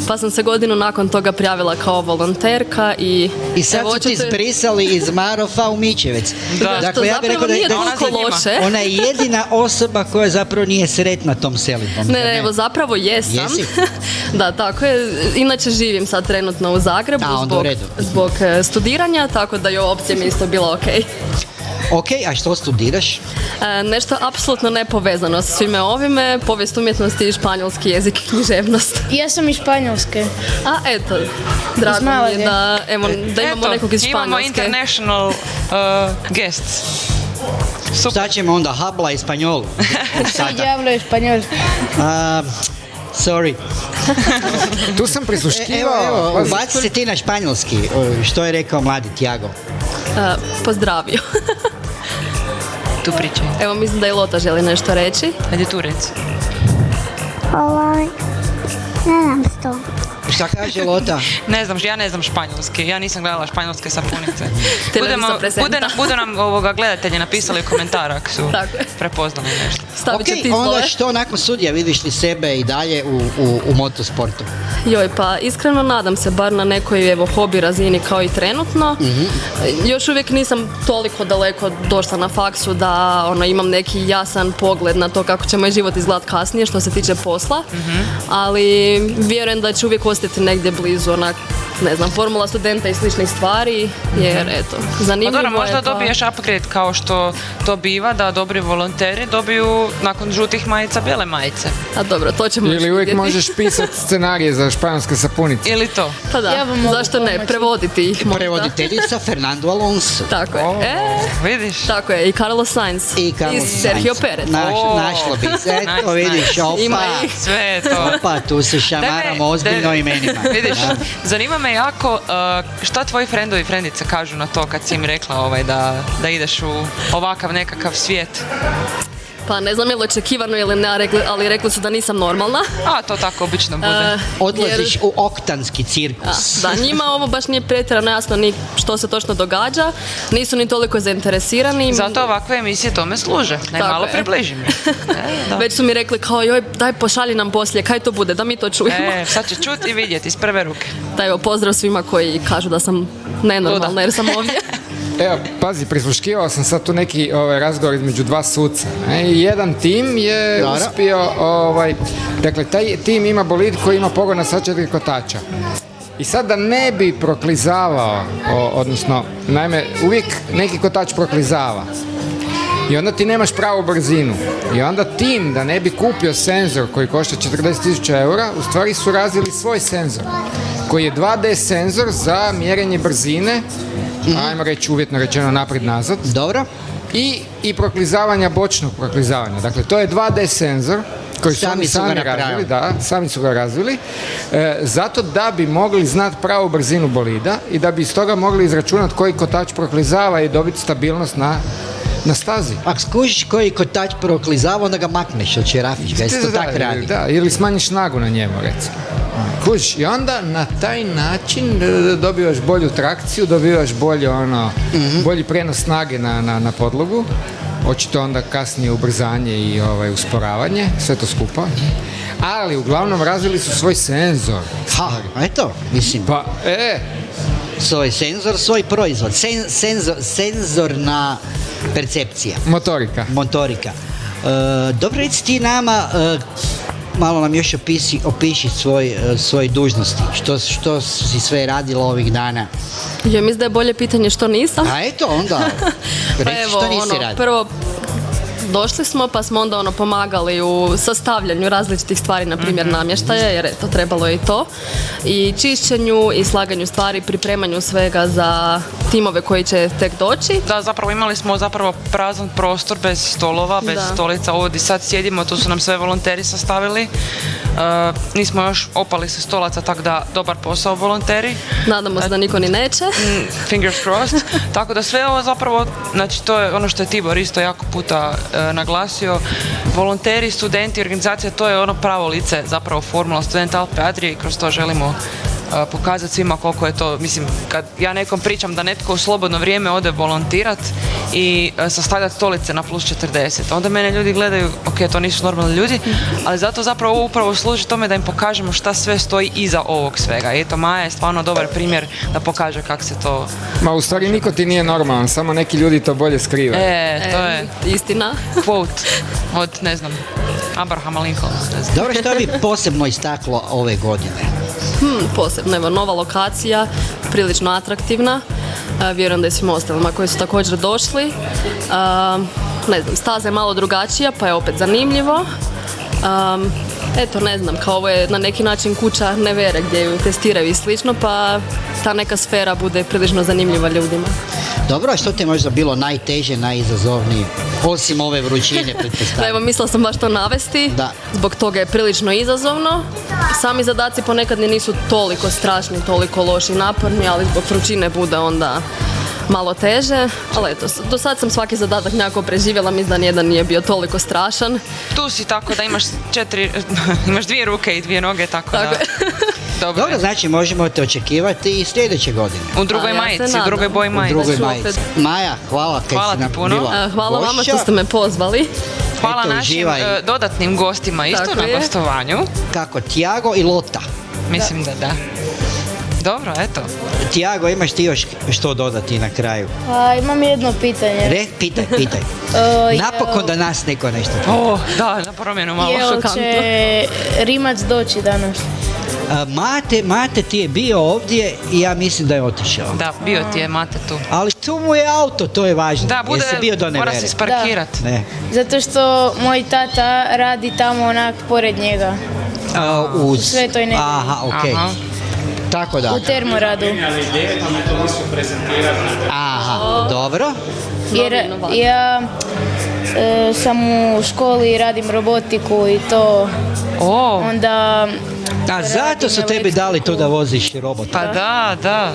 pa sam se godinu nakon toga prijavila kao volonterka i sad evo, su ti očito je- zbrisali iz Marofa u Mičevec. Da, što zapravo nije toliko loše. ona je jedina osoba koja zapravo nije sretna tom selidbom. Ne, evo zapravo jesam. Jesi? Da, tako je. Inače živim sad trenutno u Zagrebu A, onda u redu. zbog studiranja, tako da je opcija mi isto bila ok. Ok, a što studiraš? Nešto apsolutno nepovezano sa svime ovime, povijest umjetnosti i španjolski jezik i književnost. Ja sam iz Španjolske. A eto, drago mi je Malage. da imamo nekog iz imamo Španjolske. international guests. Sad ćemo onda habla i spanjolu. Svi diablo iz Španjolske. Sorry. Tu sam prisluškivao. Evo, Pazi. baci se ti na španjolski. Što je rekao mladi Tiago? Pozdravio. Tu pričaj. Evo, mislim da i Lota želi nešto reći. Ajde tu reci. Ne znam što. Šta kaže Lota? Ne znam, ja ne znam španjolski. Ja nisam gledala španjolske sapunice. Televizor presenta. Budu nam gledatelji napisali komentar ako su Tako je. prepoznali nešto. Stavit će Ok, titlove. onda što nakon sudija vidiš li sebe i dalje u motosportu? Joj, pa iskreno nadam se bar na nekoj evo hobi razini kao i trenutno. Još uvijek nisam toliko daleko došla na faksu da imam neki jasan pogled na to kako će moj život izgledati kasnije što se tiče posla, ali vjerujem da će uvijek ostati negdje blizu ne znam, Formula studenta i sličnih stvari, jer eto, Pa zanimljivo dobro, možda je dobiješ upgrade kao što to biva, da dobri volonteri dobiju nakon žutih majica bijele majice. A dobro, to ćemo još Ili uvijek vidjeti. možeš pisati scenarije za španjolske sapunice. Ili to. Pa da, Ja vam mogu zašto ne, pomoći. prevoditi ih možda. Prevoditeljica Fernando Alonso. Tako je. Vidiš? Tako je, i Carlos Sainz. I Carlos I Sergio Sainz. Perez. Našlo bi se. Eto, Nice, vidiš, nice. opa. Ima ih. Sve je to. Opa, tu se šamaramo ozbiljno imenima. Vidiš, Da. zanima me jako šta tvoji frendovi i frendice kažu na to kad si im rekla da ideš u ovakav nekakav svijet. Pa ne znam je li očekivano ili ne, ali rekli su da nisam normalna. A, to tako obično bude. Odlaziš u oktanski cirkus. Da, njima ovo baš nije pretjerano jasno ni što se točno događa, nisu ni toliko zainteresirani. Zato ovakve emisije tome služe. Ne, Tako malo je. približim. Da. Već su mi rekli kao joj daj pošalji nam poslije, kaj to bude, da mi to čujemo. Sad će čuti i vidjeti iz prve ruke. Da evo pozdrav svima koji kažu da sam nenormalna Luda. jer sam ovdje. Evo, pazi, prisluškivao sam sad tu neki razgovor između 2 suca. I jedan tim je Dobro. uspio, dakle, taj tim ima bolid koji ima pogon na sva 4 kotača. I sad da ne bi proklizavao, odnosno, naime, uvijek neki kotač proklizava. I onda ti nemaš pravu brzinu. I onda tim, da ne bi kupio senzor koji košta 40.000 eura, u stvari su razvili svoj senzor, koji je 2D senzor za mjerenje brzine, ajmo reći uvjetno rečeno naprijed-nazad, Dobro. i proklizavanja, bočnog proklizavanja. Dakle, to je 2D senzor koji su Sami oni su ga sami napravili. razvili, da, sami su ga razvili, zato da bi mogli znati pravu brzinu bolida i da bi iz toga mogli izračunati koji kotač proklizava i dobiti stabilnost na stazi. Ako skužiš koji kotač proklizava, onda ga makneš od čerafić, ga isto tak radi. Da, ili smanjiš snagu na njemu, recimo. Kužiš, i onda na taj način dobivaš bolju trakciju, dobivaš bolji prenos snage na podlogu, očito onda kasnije ubrzanje i usporavanje, sve to skupa. Ali uglavnom razvili su svoj senzor. Ha, eto, mislim, Pa, svoj senzor, svoj proizvod. Senzorna percepcija, motorika. motorika. Dobro, reci ti nama, malo nam još opiši svoje dužnosti. Što si sve radila ovih dana? Ja mislim da je bolje pitanje što nisam. A eto onda, Pa reci evo, što nisi radila. prvo došli smo pa smo onda pomagali u sastavljanju različitih stvari, na primjer namještaja, jer to trebalo je i to. I čišćenju i slaganju stvari, pripremanju svega za timove koji će tek doći. Da, zapravo imali smo prazan prostor bez stolova, bez stolica. Ovdje sad sjedimo, tu su nam sve volonteri sastavili. Nismo još opali se stolaca, tako da dobar posao volonteri. Nadamo se da niko ni neće. Fingers crossed. Tako da sve ovo zapravo, znači to je ono što je Tibor isto jako puta naglasio. Volonteri, studenti, organizacija, to je ono pravo lice zapravo formula Studenta Alpe Adrije i kroz to želimo pokazati svima koliko je to, mislim, kad ja nekom pričam da netko u slobodno vrijeme ode volontirat i sastavljati stolice na plus 40, onda mene ljudi gledaju, ok, to nisu normalni ljudi, ali zato zapravo ovo upravo služi tome da im pokažemo šta sve stoji iza ovog svega. I eto, Maja je stvarno dobar primjer da pokaže kako se to... Ma u stvari niko ti nije normalan, samo neki ljudi to bolje skrivaju. To je istina. Quote od, ne znam, Abrahama Lincolna. Dobro, što bi posebno istaklo ove godine? Posebno, evo, nova lokacija, prilično atraktivna. Vjerujem da i svim ostalima koji su također došli. Ne znam, staza je malo drugačija, pa je opet zanimljivo. Eto, ne znam, kao ovo je na neki način kuća Nevere gdje ju testiraju i slično, pa ta neka sfera bude prilično zanimljiva ljudima. Dobro, a što ti je možda bilo najteže, najizazovnije, osim ove vrućine, pretpostavljam? Evo, mislila sam baš to navesti, zbog toga je prilično izazovno. Sami zadaci ponekad nisu toliko strašni, toliko loši i naporni, ali zbog vrućine bude onda malo teže, ali eto, do sad sam svaki zadatak nekako preživjela, mislim da nijedan nije bio toliko strašan. Tu si tako da imaš imaš 2 ruke i 2 noge, tako da... Dobro, znači možemo te očekivati i sljedeće godine. U drugoj majici, u drugoj boji majici. U drugoj majici. Maja, hvala Hvala ti puno. Hvala vama što ste me pozvali. Hvala našim dodatnim gostima isto na gostovanju. Kako, Tiago i Lota. Mislim da. Dobro, eto. Tiago, imaš ti još što dodati na kraju? Imam jedno pitanje. Pitaj. Napokon da nas neko nešto pita. Da, na promjenu malo šokantno. Jel će Rimac doći danas? Mate ti je bio ovdje i ja mislim da je otišao. Da, bio ti je Mate tu. Ali tu mu je auto, to je važno. Da, mora se isparkirat. Zato što moj tata radi tamo onak pored njega. U Svetoj Nedelji. Aha, okej. Tako da. U Termoradu. Aha, dobro. Jer ja sam u školi i radim robotiku i to. Onda... A zato su tebi dali to da voziš robot. Pa da.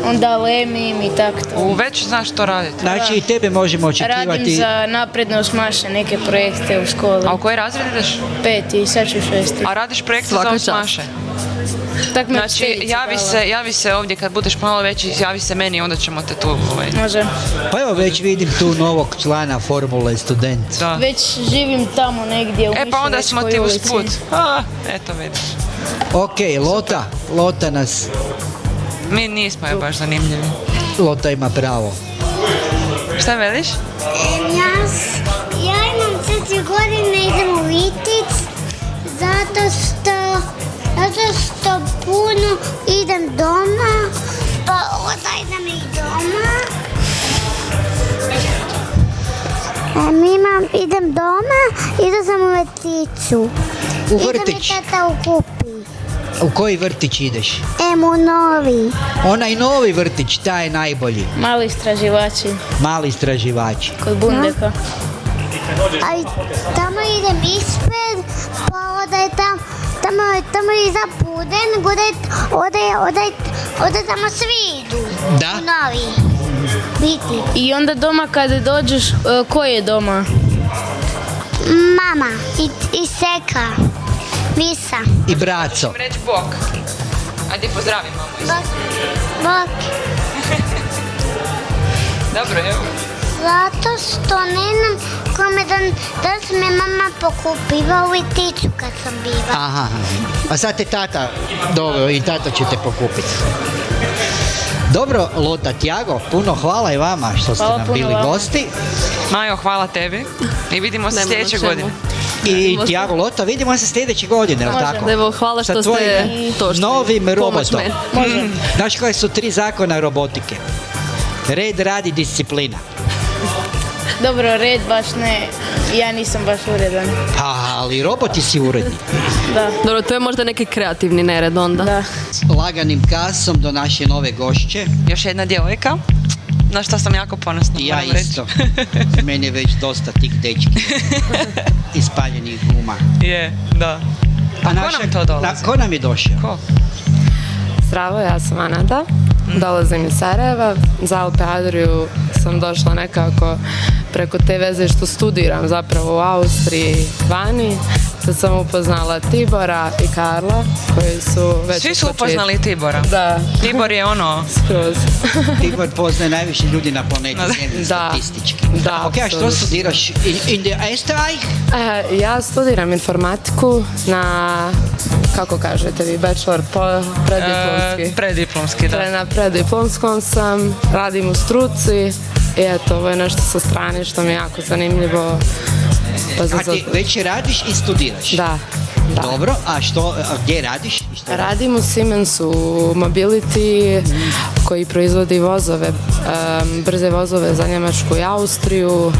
Onda lemim i tako. Već znaš što raditi. Znači i tebe možemo očekivati... Radim za napredne osmaše, neke projekte u školi. A u koji razred ideš? 5. i sad ću 6. A radiš projekte za osmaše? Znači, javi se ovdje kad budeš malo veći, javi se meni, onda ćemo te tu... Može. Pa evo već vidim tu novog člana Formule Student. Da. Već živim tamo negdje u pa onda smo ti usput. Eto vidiš. Ok, Lota nas... Mi nismo je baš zanimljivi. Lota ima pravo. Šta veliš? Ja imam 4 godine, idem u Vitic, zato što puno idem doma, pa onda idem i doma. Idem doma, idem sam u vrtiću. U vrtić? Idem i tata u kupi. U koji vrtić ideš? U novi. Onaj novi vrtić, taj je najbolji. Mali istraživači. Kod Bundeka. A tamo idem ispred, pa onda je tamo iza Buden, ode tamo svi idu. Da? U novi. Biti. I onda doma kada dođeš, ko je doma? Mama i Seka. Visa. I braco. Ćemo reći bok. Ajde pozdravi mamu. Bok. Dobro, evo. Zato što ne znam kome da se me mama pokupiva u vrtiću kad sam biva. Aha. A sad te tata doveo i tata će te pokupiti. Dobro, Lota, Tiago, puno hvala i vama što ste nam bili gosti. Majo, hvala tebi i vidimo se sljedeće godine. I Tiago, Lota, vidimo se sljedeće godine, jel tako? Evo, hvala što ste novim robotom. Znaš koje su 3 zakona robotike? Red, rad i disciplina. Dobro, red baš ne, ja nisam baš uredan. Pa, ali roboti si uredni. Da. Dobro, to je možda neki kreativni nered onda. Da. Laganim kasom do naše nove gošće. Još jedna djevojka, na što sam jako ponosna. I ja moram reći. isto. Meni je već dosta tih dečki ispaljenih guma. Je, da. A ko nam to dolazi? Ko nam je došao? Ko? Zdravo, ja sam Anada, dolazim iz Sarajeva. Za Alpe Adriju sam došla nekako preko te veze što studiram zapravo u Austriji vani. Sad sam upoznala Tibora i Karla koji su već Svi su upoznali Tibora. Da. Tibor je ono... Skroz. Tibor poznaje najviše ljudi na planeti Zemlji Da. statistički. Da, Ok, a što apsolutno. studiraš? In the Österreich? Ja studiram informatiku na, kako kažete vi, bachelor preddiplomski. Prediplomski, da. Na preddiplomskom sam, radim u struci i eto, ovo je nešto sa strane što mi je jako zanimljivo. Pa A ti već radiš i studiraš? Da. Dobro, a gdje radiš? I što Radim u Siemensu Mobility koji proizvodi vozove, brze vozove za Njemačku i Austriju.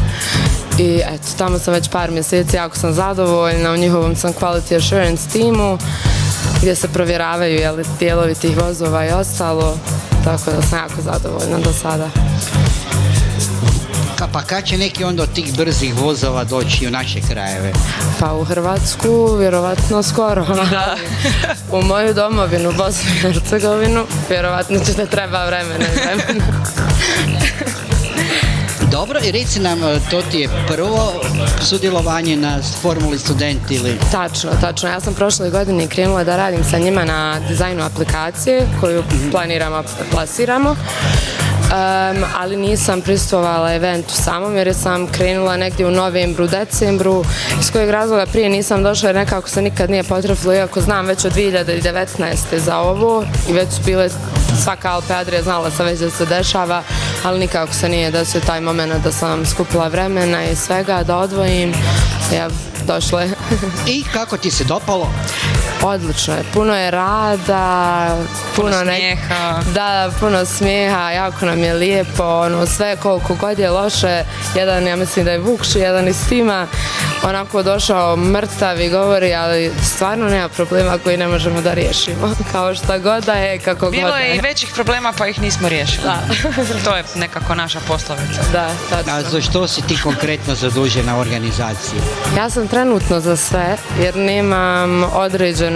I eto, tamo sam već par mjeseci, jako sam zadovoljna, u njihovom sam quality assurance timu gdje se provjeravaju dijelovi tih vozova i ostalo, tako da sam jako zadovoljna do sada. Pa kad će neki onda od tih brzih vozova doći u naše krajeve? Pa u Hrvatsku vjerovatno skoro. Da. U moju domovinu, Bosnu i Hercegovinu, vjerovatno će da treba vremena i vremena. Dobro, i reci nam, to ti je prvo sudjelovanje na Formuli Student ili... Tačno. Ja sam prošle godine krenula da radim sa njima na dizajnu aplikacije koju planiramo, plasiramo. Ali nisam prisutovala eventu samom jer sam krenula negdje u novembru, decembru, iz kojeg razloga prije nisam došla jer nekako se nikad nije potrefilo, iako znam već od 2019. za ovo i već su bile, svaka Alpe Adria znala sam već da se dešava, ali nikako se nije desio taj moment da sam skupila vremena i svega da odvojim. Došle. I kako ti se dopalo? Odlično je, puno je rada, Puno smijeha. Da, puno smijeha, jako nam je lijepo, sve koliko god je loše, jedan, ja mislim da je Vukši, jedan iz tima, onako došao mrtav i govori, ali stvarno nema problema koji ne možemo da riješimo, kao šta god da je, kako god da je. Bilo je i većih problema pa ih nismo riješili. Da. To je nekako naša poslovica. Da, tačno. A za što si ti konkretno zadužena organizaciji? Ja sam trenutno za sve, jer nemam određenu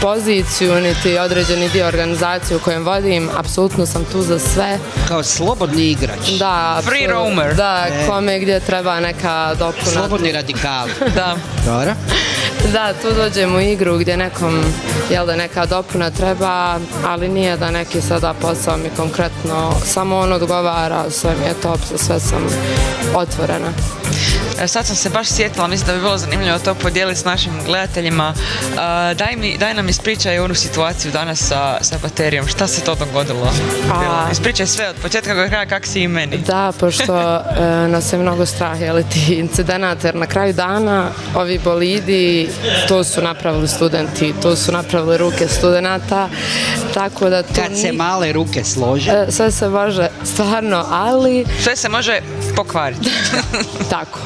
poziciju, niti određeni dio organizacije u kojem vodim, apsolutno sam tu za sve. Kao slobodni igrač. Da, Free roamer. Da, kome gdje treba neka dopuna. Slobodni radikal. Da. Dobro. Da, tu dođem u igru gdje nekom, da neka dopuna treba, ali nije da neki sada posao mi konkretno, samo on odgovara, sve mi je top, za sve sam otvorena. Sad sam se baš sjetila, mislim da bi bilo zanimljivo to podijeliti s našim gledateljima. Daj nam ispričaj onu situaciju danas sa baterijom. Šta se to dogodilo? Ispričaj sve od početka do kraja, kak si i meni. Da, pošto nas je mnogo strah ti incidenata, jer na kraju dana ovi bolidi, to su napravili studenti, to su napravili ruke studenata, tako da to Kad se male ruke slože. sve se može, stvarno, ali... Sve se može pokvariti. Tako.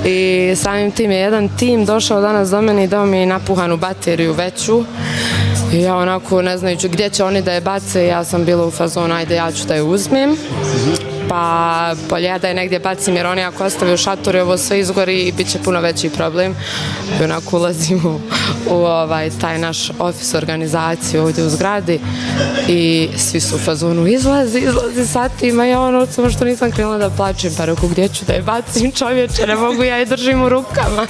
I samim tim je jedan tim došao danas do mene i dao mi napuhanu bateriju veću. I ja onako ne znajući gdje će oni da je bace, ja sam bila u fazonu, ajde ja ću da je uzmem. Pa bolje da je negdje bacim jer oni ako ostave u šatoru ovo sve izgori i bit će puno veći problem. I onako ulazim u taj naš ofis organizaciju ovdje u zgradi i svi su u fazonu izlazi satima i ja ono samo što nisam krenula da plačem pa rekao gdje ću da je bacim čovječe, ne mogu ja je držim u rukama.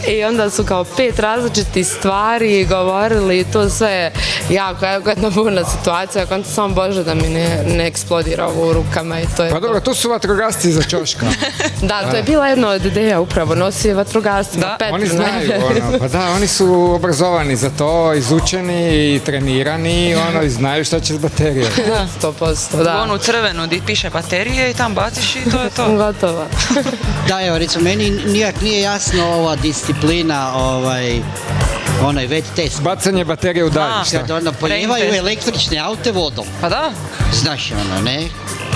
I onda su kao 5 različitih stvari govorili i to sve jako jedna burna situacija, konta samo Bože da mi ne eksplodira ovo u rukama i to je Pa dobro, to su vatrogasci za ćoška. Da, to je bila jedna od ideja upravo, nosi vatrogascima. Da. Oni znaju, pa da, oni su obrazovani za to, izučeni i trenirani, i znaju šta će s baterijom. 100%, da. Onu crvenu di piše baterije i tam baciš i to je to. Gotovo. Da, evo, recimo, meni nijak nije jasno ova disciplina, onaj wet test. Bacanje baterije u dalj. Kad onda poljevaju električne aute vodom. Pa da. Znaš, ne?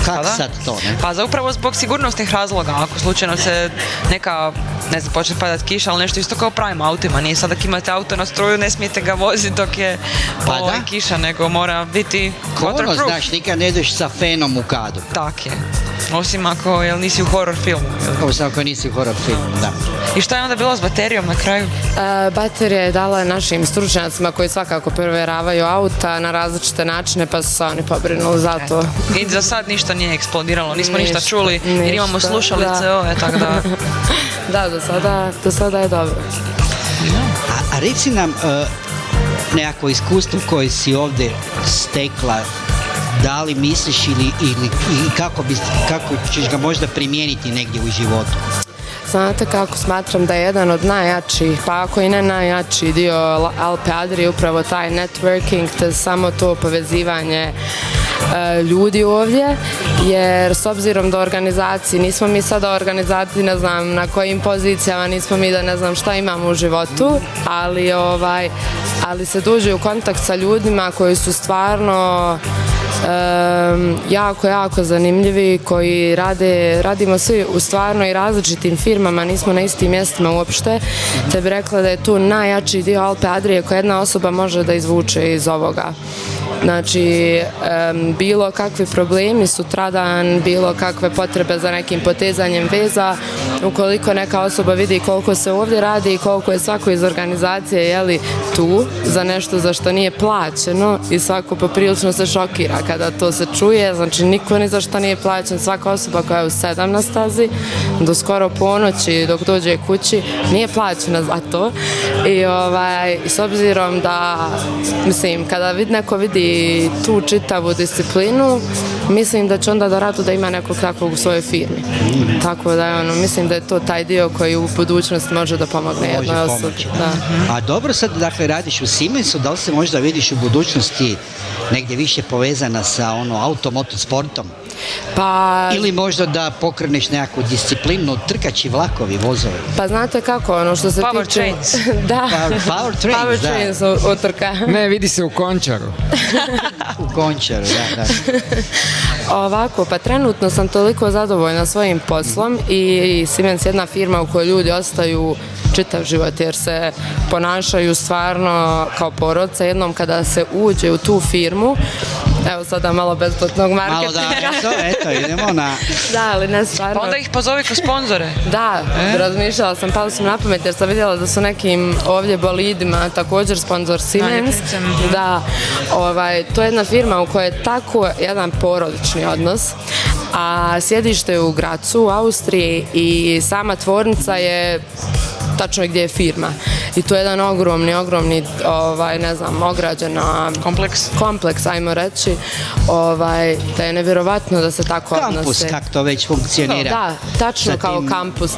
Kako Da. sad to, ne? Pa upravo zbog sigurnosnih razloga, ako slučajno se neka, ne znam, počne padat kiša, ali nešto isto kao pravim autima, nije sad ako imate auto na struju, ne smijete ga voziti dok je Pa da. kiša, nego mora biti Ko ono, waterproof. znaš, nikad ne ideš sa fenom u kadu. Tak je. Osim ako nisi u horror filmu. Kao sam ako nisi u horror filmu, da. I šta je onda bilo s baterijom na kraju? Baterija je dala našim stručnjacima koji svakako provjeravaju auta na različite načine, pa su se oni pobrinuli za to. I za sad ništa nije eksplodiralo, nismo ništa Ništa, čuli jer imamo ništa, slušalice da. ove, tako da... Da, do sada je dobro. A reci nam nekako iskustvo koje si ovdje stekla, da li misliš ili kako ćeš ga možda primijeniti negdje u životu? Znate kako smatram da je jedan od najjačih, pa ako i ne najjači dio Alpe Adrije upravo taj networking, te samo to povezivanje ljudi ovdje, jer s obzirom da organizaciji, nismo mi sada organizaciji, ne znam na kojim pozicijama, nismo mi da ne znam šta imamo u životu, ali se dođe u kontakt sa ljudima koji su stvarno jako zanimljivi, koji radimo svi u stvarno i različitim firmama, nismo na istim mjestima uopšte, te bi rekla da je tu najjači dio Alpe Adrije koji jedna osoba može da izvuče iz ovoga. Znači, bilo kakvi problemi sutradan, bilo kakve potrebe za nekim potezanjem veza, ukoliko neka osoba vidi koliko se ovdje radi i koliko je svako iz organizacije tu za nešto za što nije plaćeno i svako poprilično se šokira kada to se čuje, znači niko ni za što nije plaćen, svaka osoba koja je u 7 na stazi do skoro ponoći dok dođe kući nije plaćena za to i s obzirom da, mislim, kada neko vidi tu čitavu disciplinu, mislim da će onda da radu da ima nekog takvog u svojoj firmi. Tako da mislim da je to taj dio koji u budućnosti može da pomogne jednoj osobi. Da. A dobro, sad dakle radiš u Siemensu, da li se možda vidiš u budućnosti negdje više povezana sa automotosportom? Pa... Ili možda da pokreneš nekakvu disciplinu, trkači vlakovi, vozovi? Pa znate kako, ono što se Power tiče... trains. Da, Power trains, da. Utrka. Ne, vidi se u Končaru. U Končaru, da. Ovako, pa trenutno sam toliko zadovoljna svojim poslom i Siemens je jedna firma u kojoj ljudi ostaju čitav život jer se ponašaju stvarno kao porodca. Jednom kada se uđe u tu firmu, evo sada malo besplatnog marketinga. Malo da, eto, idemo na... Da, ali ne stvarno. Pa onda ih pozovi kao sponzore. Da, razmišljala sam, palo sam na pamet jer sam vidjela da su nekim ovdje bolidima također sponsor Siemens. Da, to je jedna firma u kojoj je tako jedan porodični odnos, a sjedište je u Grazu, u Austriji i sama tvornica je tačno gdje je firma. I to je jedan ogromni, ne znam, ograđena kompleks, ajmo reći, da je nevjerovatno da se tako odnose. Kampus, kako to već funkcionira. Da, tačno kao kampus,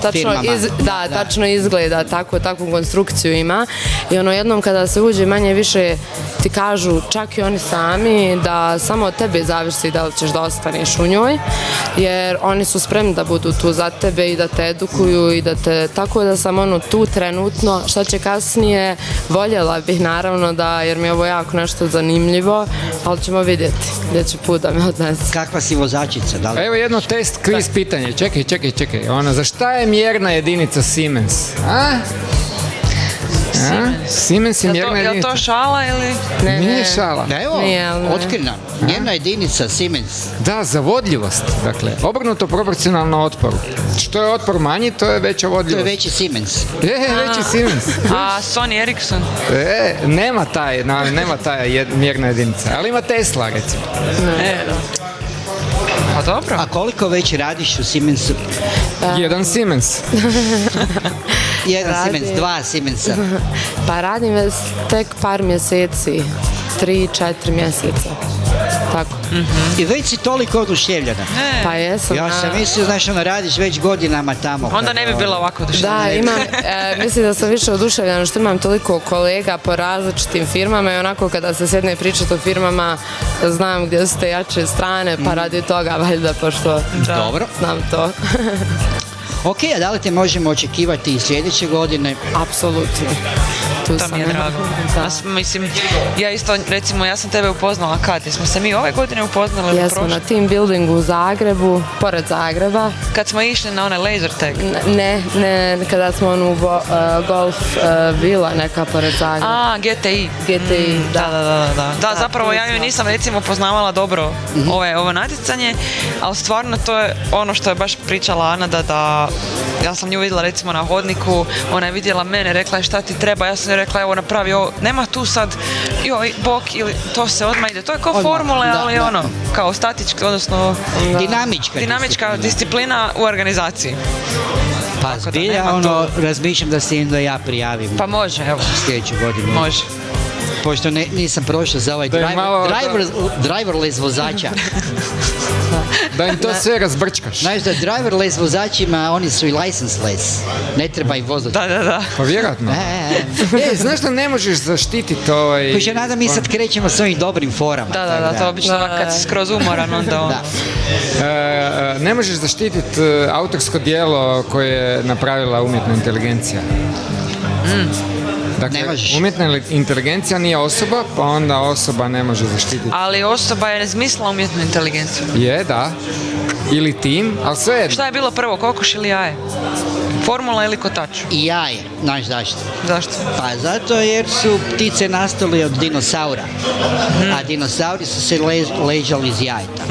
tačno izgleda, takvu konstrukciju ima. I jednom kada se uđe manje više ti kažu, čak i oni sami, da samo od tebe zavisi da li ćeš da ostaneš u njoj, jer oni su spremni da budu tu za tebe i da te edukuju i da te, tako da sam tu trenutno, što će kasnije, voljela bih naravno da, jer mi je ovo jako nešto zanimljivo, ali ćemo vidjeti gdje će put da me odnese. Kakva si vozačica? Da li... Evo jedno test, kviz pitanje. Čekaj. Za šta je mjerna jedinica Siemens? Siemens je mjerna jedinica. Je li to šala ili? Nije šala. Evo, otkrina. Mjerna jedinica Siemens. Da, za vodljivost. Dakle, obrnuto proporcionalno otporu. Što je otpor manji, to je veća vodljivost. To je veći Siemens. Veći Siemens. A Sony Ericsson? Nema taj mjerna jedinica, ali ima Tesla, recimo. Pa dobro. A koliko već radiš u Siemensu? Jedan Siemens. Jedan Siemens, dva Siemensa. Pa radim već tek par mjeseci, 3-4 mjeseca. Tako. I već si toliko oduševljena. Pa jesam. Ja sam mislio, znaš, radiš već godinama tamo. Onda ne bi bila ovako oduševljena. Da, imam, mislim da sam više oduševljena što imam toliko kolega po različitim firmama i onako kada se sjedne pričati o firmama, znam gdje su te jače strane, pa radi toga valjda, pošto Dobro. znam to. Ok, a da li te možemo očekivati i sljedeće godine? Apsolutno. To mi je drago. Mislim, ja isto, recimo, ja sam tebe upoznala kad? Jesmo se mi ove godine upoznali ili Jesmo prošle? na team buildingu u Zagrebu, pored Zagreba. Kad smo išli na onaj laser tag? Ne, kada smo onu golf vila neka pored Zagreba. A, GTI. Da, zapravo ja ju nisam recimo poznavala dobro ovo natjecanje, ali stvarno to je ono što je baš pričala Ana, da ja sam nju vidjela recimo na hodniku, ona je vidjela mene, rekla je šta ti treba, ja sam joj rekla evo napravi ovo, nema tu sad joj bok ili to se odmah ide, to je kao formule, ali ono, kao statička, odnosno dinamička disciplina u organizaciji. Pa zbilja, razmišljam da se onda ja prijavim. Pa može, evo. Sljedeću godinu. Može. Pošto nisam prošao za ovaj driverless vozača. Da im to sve razbrčkaš. Znaš da driverless vozačima, oni su i licenseless. Ne treba ih vozati. Da. Pa vjerojatno. Znaš da ne možeš zaštititi ovaj... Koji nada mi sad krećemo s ovim dobrim forama. Da, to obično kad si skroz umoran, onda ono. Ne možeš zaštititi autorsko djelo koje je napravila umjetna inteligencija. Dakle, umjetna inteligencija nije osoba, pa onda osoba ne može zaštititi. Ali osoba je izmislila umjetnu inteligenciju. Je, da. Ili tim, ali sve je... Šta je bilo prvo, kokoš ili jaje? Formula ili kotač? I jaje, znaš zašto? Zašto? Pa zato jer su ptice nastale od dinosaura, a dinosauri su se ležali iz jajeta.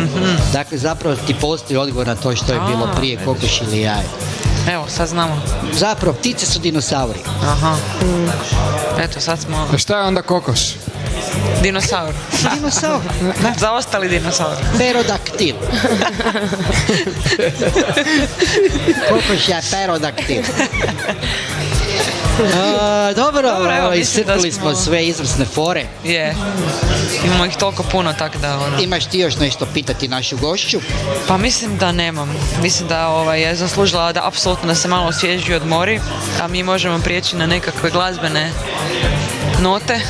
Dakle, zapravo ti postoji odgovor na to što je bilo prije, kokoš ili jaje. Evo, sad znamo. Zapravo, ptice su dinosauri. Aha. Eto, sad smo... A šta je onda kokoš? Dinosaur. Dinosaur. Zaostali dinosaur. Perodaktil. Kokoš je perodaktil. Dobro, iscrpili smo sve izvrsne fore. Je. Imamo ih toliko puno, tako da... Imaš ti još nešto pitati našu gošću? Pa mislim da nemam. Mislim da je zaslužila da apsolutno da se malo osvježi i odmori, a mi možemo prijeći na nekakve glazbene note.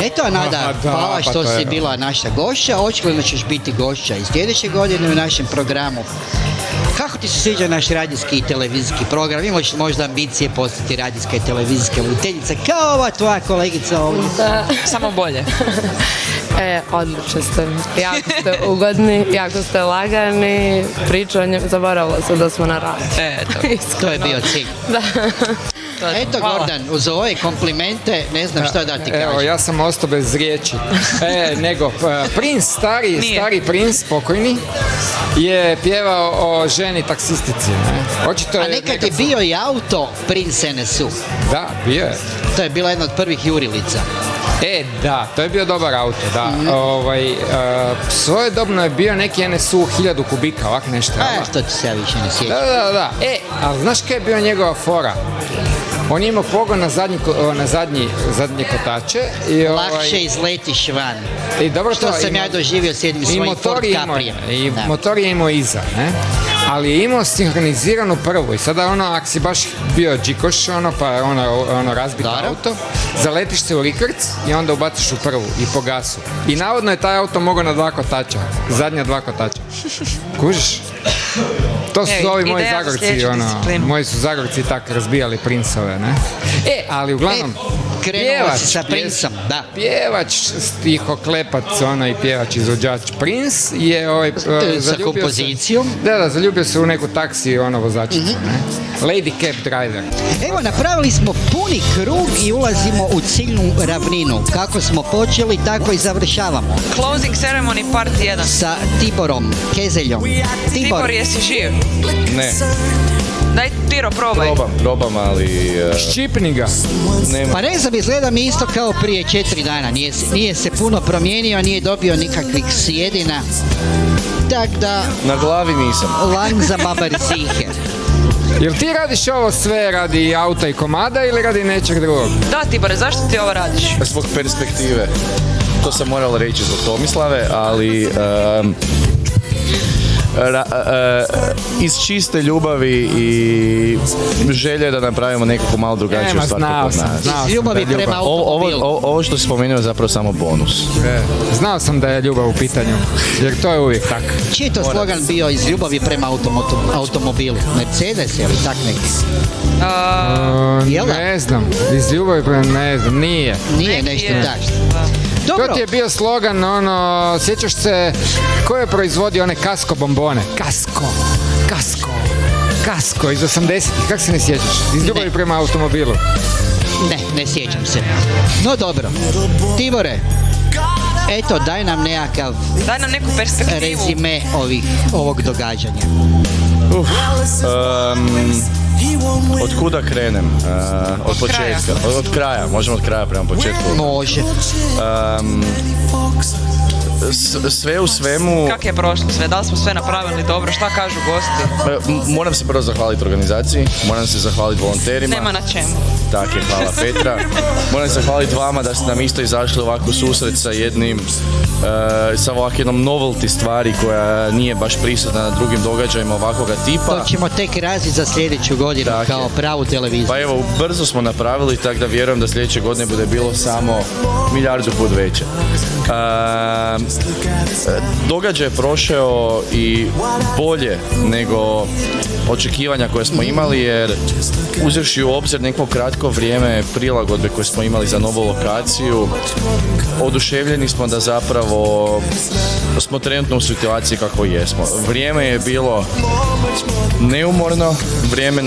Eto, Nada, hvala što si bila naša gošća. Očigledno ćeš biti gošća i sljedeće godine u našem programu. Kako ti se sviđa naš radijski i televizijski program? Imaš možda ambicije postati radijska i televizijska voditeljica kao ova tvoja kolegica ovdje? Samo bolje. Odlično ste. Jako ste ugodni, jako ste lagani. Pričanje, zaboravila sam da smo na radu. To je bio cilj. Da. Eto, Gordan, uz ove komplimente ne znam šta da ti kažem. Evo, ja sam ostao bez riječi. Nego, Prince, stari Prince, pokojni, je pjevao o ženi taksistici. A nekad je bio i auto Prince NSU. Da, bio je. To je bila jedna od prvih jurilica. Da, to je bio dobar auto, da. Svojedobno je bio neki NSU 1000 kubika, ovak nešto. Što ti se ja više ne sjećam. Da. Ali znaš kaj je bio njegova fora? On je imao pogon na zadnje kotače. Lakše izletiš van. I dobro, što sam ja doživio s jednim svojim Ford Caprijem. I motor je imao iza, ne? Ali je imao sinhroniziranu prvu i sada ako si baš bio džikoš, pa razbiti auto, zaletiš se u rikrc i onda ubaciš u prvu i po gasu. I navodno je taj auto mogao na 2 kotača, zadnja 2 kotača. Kužiš? To su ovi moji Zagorci, moji su Zagorci tako razbijali Princove, ne? Ali uglavnom, pjevač, stihoklepac, i pjevač izvođač Prince je zaljubio se u neku taksi, vozačicu, ne? Lady Cab Driver. Evo, napravili smo puni krug i ulazimo u ciljnu ravninu. Kako smo počeli, tako i završavamo. Closing ceremony part 1. Sa Tiborom Kezeljom. Tibor, jesi živ? Ne. Daj, Tiro, probaj. Probam, ali... Ščipni ga. Pa ne znam, izgleda mi isto kao prije 4 dana. Nije se puno promijenio, nije dobio nikakvih sjedina. Tak da... Na glavi nisam. Lang za babar sihe. Jel ti radiš ovo sve radi auta i komada ili radi nečeg drugog? Da, Tibore, zašto ti ovo radiš? Zbog perspektive. To sam morala reći za Tomislave, ali... iz čiste ljubavi i želje da napravimo nekako malo drugačiju stvar. Znao sam Iz ljubavi prema automobilu. Ovo što si spomenuo je zapravo samo bonus. Znao sam da je ljubav u pitanju, jer to je uvijek tako. Čiji je to slogan bio iz ljubavi prema automobilu? Mercedes ili tak neki? Jel da? Ne znam, iz ljubavi prema, ne znam, nije. Nije nešto tako. Dobro. To ti je bio slogan, sjećaš se, ko je proizvodio one kasko bombone? Kasko iz 80-ih, kako se ne sjećaš? Iz ljubavi prema automobilu. Ne sjećam se. No dobro. Tibore, eto, daj nam neku perspektivu. Rezime ovog događanja. Od kuda krenem? Od početka. Od kraja, možemo od kraja prema početku. Može. Sve u svemu... Kako je prošlo sve? Da li smo sve napravili dobro? Šta kažu gosti? Moram se prvo zahvaliti organizaciji, moram se zahvaliti volonterima. Nema na čemu. Tako je, hvala Petra. Moram se zahvaliti vama da ste nam isto izašli ovako susret sa jednim, sa ovak jednom novelty stvari koja nije baš prisutna na drugim događajima ovakvoga tipa. To ćemo tek razviti za sljedeću godinu kao pravu televiziju. Pa evo, brzo smo napravili, tako da vjerujem da sljedeće godine bude bilo samo milijardu put veće. Događaj je prošao i bolje nego očekivanja koje smo imali, jer uzevši u obzir neko kratko vrijeme prilagodbe koje smo imali za novu lokaciju, oduševljeni smo da zapravo smo trenutno u situaciji kako jesmo. Vrijeme je bilo neumorno, vrijeme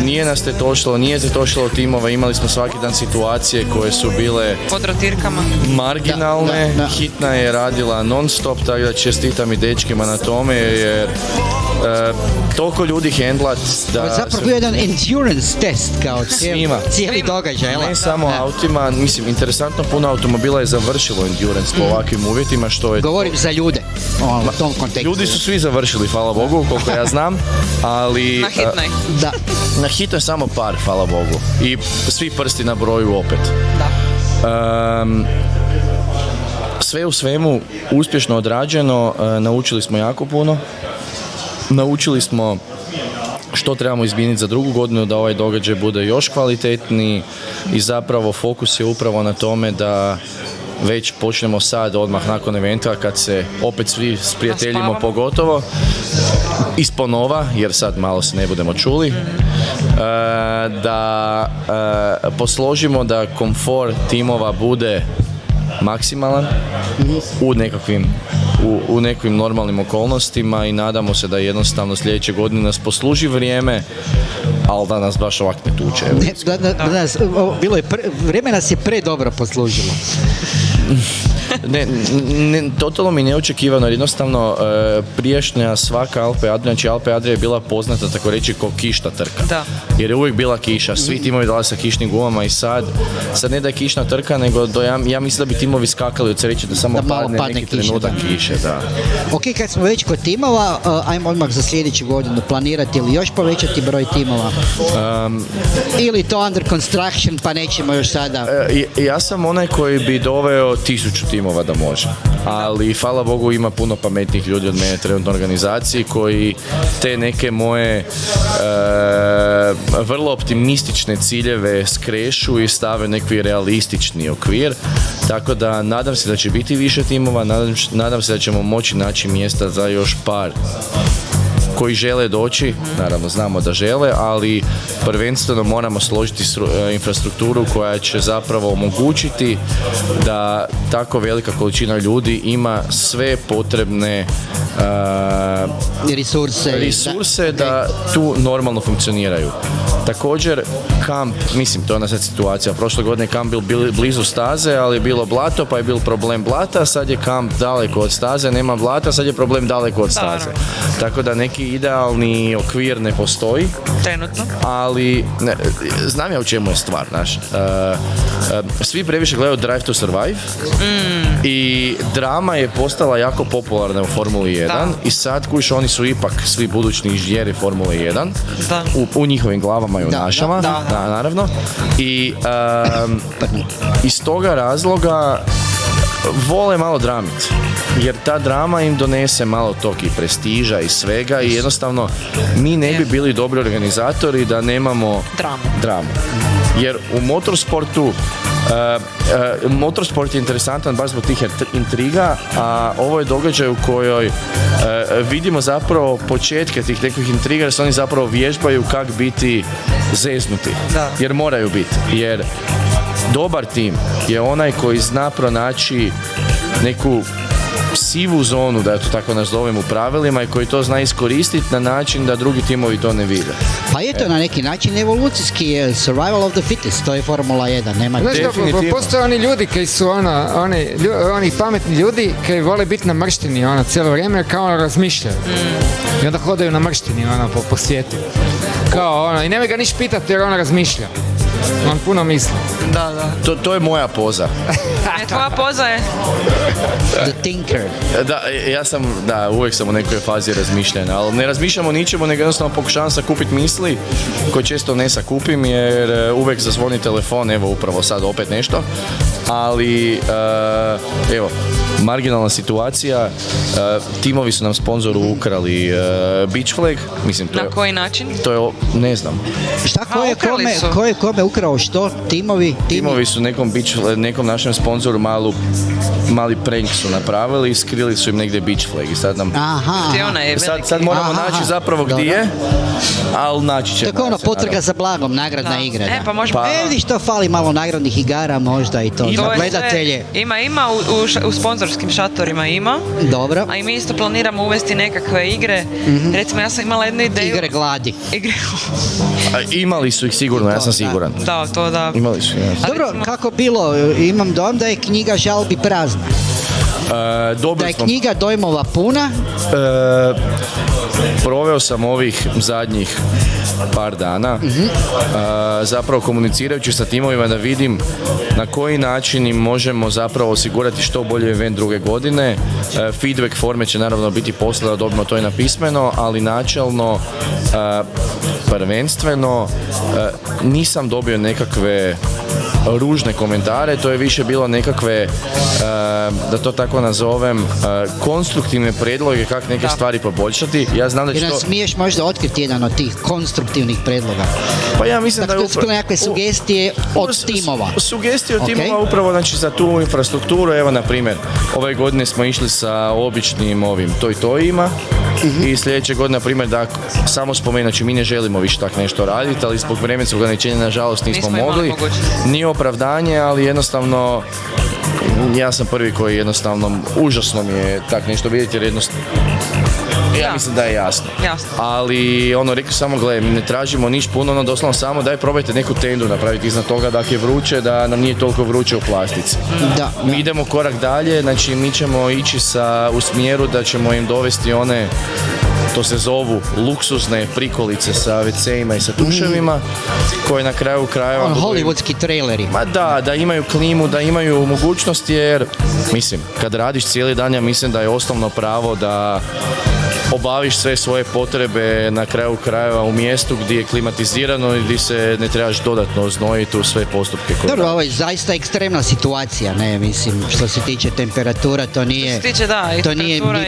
nije nas tetošilo, nije tetošilo timova, imali smo svaki dan situacije koje su bile pod rotirkama, marginalne, Hitna je radila non stop, tako da čestitam i dečkima na tome, jer toliko ljudi hendlat da... Zapravo bio jedan endurance test kao cijeli događaj. Ne samo autima, mislim, interesantno puno automobila je završilo endurance po ovakvim uvjetima, što je... Govorim za ljude u tom kontekstu. Ljudi su svi završili, hvala Bogu, koliko ja znam, ali... Na Hitnoj. Da. Na Hitnoj samo par, hvala Bogu. I svi prsti na broju opet. Da. Sve u svemu uspješno odrađeno, naučili smo jako puno. Naučili smo što trebamo izmijeniti za drugu godinu da ovaj događaj bude još kvalitetniji i zapravo fokus je upravo na tome da već počnemo sad odmah nakon eventa kad se opet svi sprijateljimo pogotovo isponova, jer sad malo se ne budemo čuli, da posložimo da komfor timova bude maksimalan u nekakvim normalnim okolnostima i nadamo se da jednostavno sljedeće godine nas posluži vrijeme, ali da nas baš ovak ne tuče. Vrijeme nas je predobro poslužilo. Totalno mi neočekivano, jer jednostavno prijašnja svaka Alpe Adria, znači Alpe Adria je bila poznata tako reći kao kišna trka. Da. Jer je uvijek bila kiša, svi timovi dali sa kišnim gumama i sad ne da je kišna trka, nego ja mislim da bi timovi skakali od sreće da samo padne neki trenutak kiše. Da. Ok, kad smo već kod timova, ajmo odmah za sljedeću godinu planirati ili još povećati broj timova? Ili to under construction pa nećemo još sada? Ja sam onaj koji bi doveo 1000 timova da može, ali hvala Bogu ima puno pametnih ljudi od mene trenutno u organizaciji koji te neke moje vrlo optimistične ciljeve skrešu i stave neki realistični okvir, tako da nadam se da će biti više timova, nadam se da ćemo moći naći mjesta za još par koji žele doći, naravno znamo da žele, ali prvenstveno moramo složiti infrastrukturu koja će zapravo omogućiti da tako velika količina ljudi ima sve potrebne resurse da tu normalno funkcioniraju. Također kamp, mislim to je ona sad situacija, prošle godine kamp bil blizu staze, ali je bilo blato pa je bil problem blata, sad je kamp daleko od staze, nema blata, sad je problem daleko od staze. Tako da neki idealni okvir ne postoji. Trenutno. Ali znam ja u čemu je stvar, znaš. Svi previše gledaju Drive to Survive i drama je postala jako popularna u Formuli 1 i sad kuš oni su ipak svi budućni inženjeri Formule 1 u njihovim glavama i u našama, naravno. I iz toga razloga vole malo dramit, jer ta drama im donese malo tog i prestiža i svega i jednostavno mi ne bi bili dobri organizatori da nemamo dramu. Jer u motorsportu motorsport je interesantan baš zbog tih intriga, a ovo je događaj u kojoj vidimo zapravo početke tih nekih intriga, jer se oni zapravo vježbaju kak biti zeznuti, jer moraju biti, jer dobar tim je onaj koji zna pronaći neku sivu zonu, da to tako nazovem, u pravilima i koji to zna iskoristiti na način da drugi timovi to ne vide. Pa je to na neki način evolucijski survival of the fittest, to je Formula 1, nema... Znaš da, postoje oni ljudi koji su oni pametni ljudi koji vole biti na mrštini cijelo vrijeme, kao razmišljaju. I onda hodaju na mrštini po svijetu. Kao i nemoj ga niš pitati jer razmišlja. On puno misli. Da. To je moja poza. Tvoja poza je? The thinker. Uvijek sam u nekoj fazi razmišljanja, ali ne razmišljam o ničemu, nego jednostavno pokušavam sakupiti misli, koje često ne sakupim, jer uvijek zazvoni telefon, evo upravo sad opet nešto, ali evo, marginalna situacija, timovi su nam sponzoru ukrali beach flag, mislim to je... Na koji način? To je, ne znam. Šta, ko je kome ukrao što? Timovi su nekom našem sponzoru mali prank su napravili i skrili su im negdje beach flag i sad nam... Sad moramo naći zapravo gdje je, ali naći ćemo. Tako potrga za blagom, nagradna igra. Pa možemo... vidiš, to fali malo nagradnih igara možda i to za gledatelje. Ima u sponzorskim šatorima ima. Dobro. A i mi isto planiramo uvesti nekakve igre. Recimo, ja sam imala jednu ideju. Igre gladi. Imali su ih sigurno, ja sam siguran. Da. Imali su, ja. Dobro, kako bilo, imam dojam da je knjiga žalbi prazna. Da je knjiga dojmova puna. Proveo sam ovih zadnjih par dana zapravo komunicirajući sa timovima da vidim na koji način im možemo zapravo osigurati što bolji event druge godine. Feedback forme će naravno biti poslije da dobimo to i napismeno, ali načelno prvenstveno nisam dobio nekakve ružne komentare, to je više bilo nekakve, da to tako nazovem, konstruktivne prijedloge kako neke stvari poboljšati. Ja znam da će to... smiješ možda otkriti jedan od tih konstruktivnih prijedloga? Pa ja mislim da je upravo... nekakve sugestije od timova. Sugestije od timova upravo, znači, za tu infrastrukturu. Evo, na primjer, ove godine smo išli sa običnim ovim toj-tojima i sljedeće godine, na primjer, da samo spomenu, znači mi ne želimo više tak nešto raditi, ali zbog vremenskog ograničenja nažalost nismo mogli. Nije opravdanje, ali jednostavno ja sam prvi koji jednostavno užasno mi je tak nešto vidjeti, jer jednostavno ja mislim da je jasno. Ali rekli samo, gledaj, mi ne tražimo niš puno, doslovno samo daj probajte neku tendu napraviti iznad toga da je vruće, da nam nije toliko vruće u plastici. Mi idemo korak dalje, znači mi ćemo ići u smjeru da ćemo im dovesti one, to se zovu luksuzne prikolice sa WC-ima i sa tuševima, koje na kraju krajeva... Hollywoodski traileri. Da imaju klimu, da imaju mogućnost, jer, mislim, kad radiš cijeli dan, ja mislim da je osnovno pravo da obaviš sve svoje potrebe na kraju krajeva u mjestu gdje je klimatizirano i gdje se ne trebaš dodatno znojiti u sve postupke. Dobro, ovo je zaista ekstremna situacija, ne, mislim, što se tiče temperatura, to nije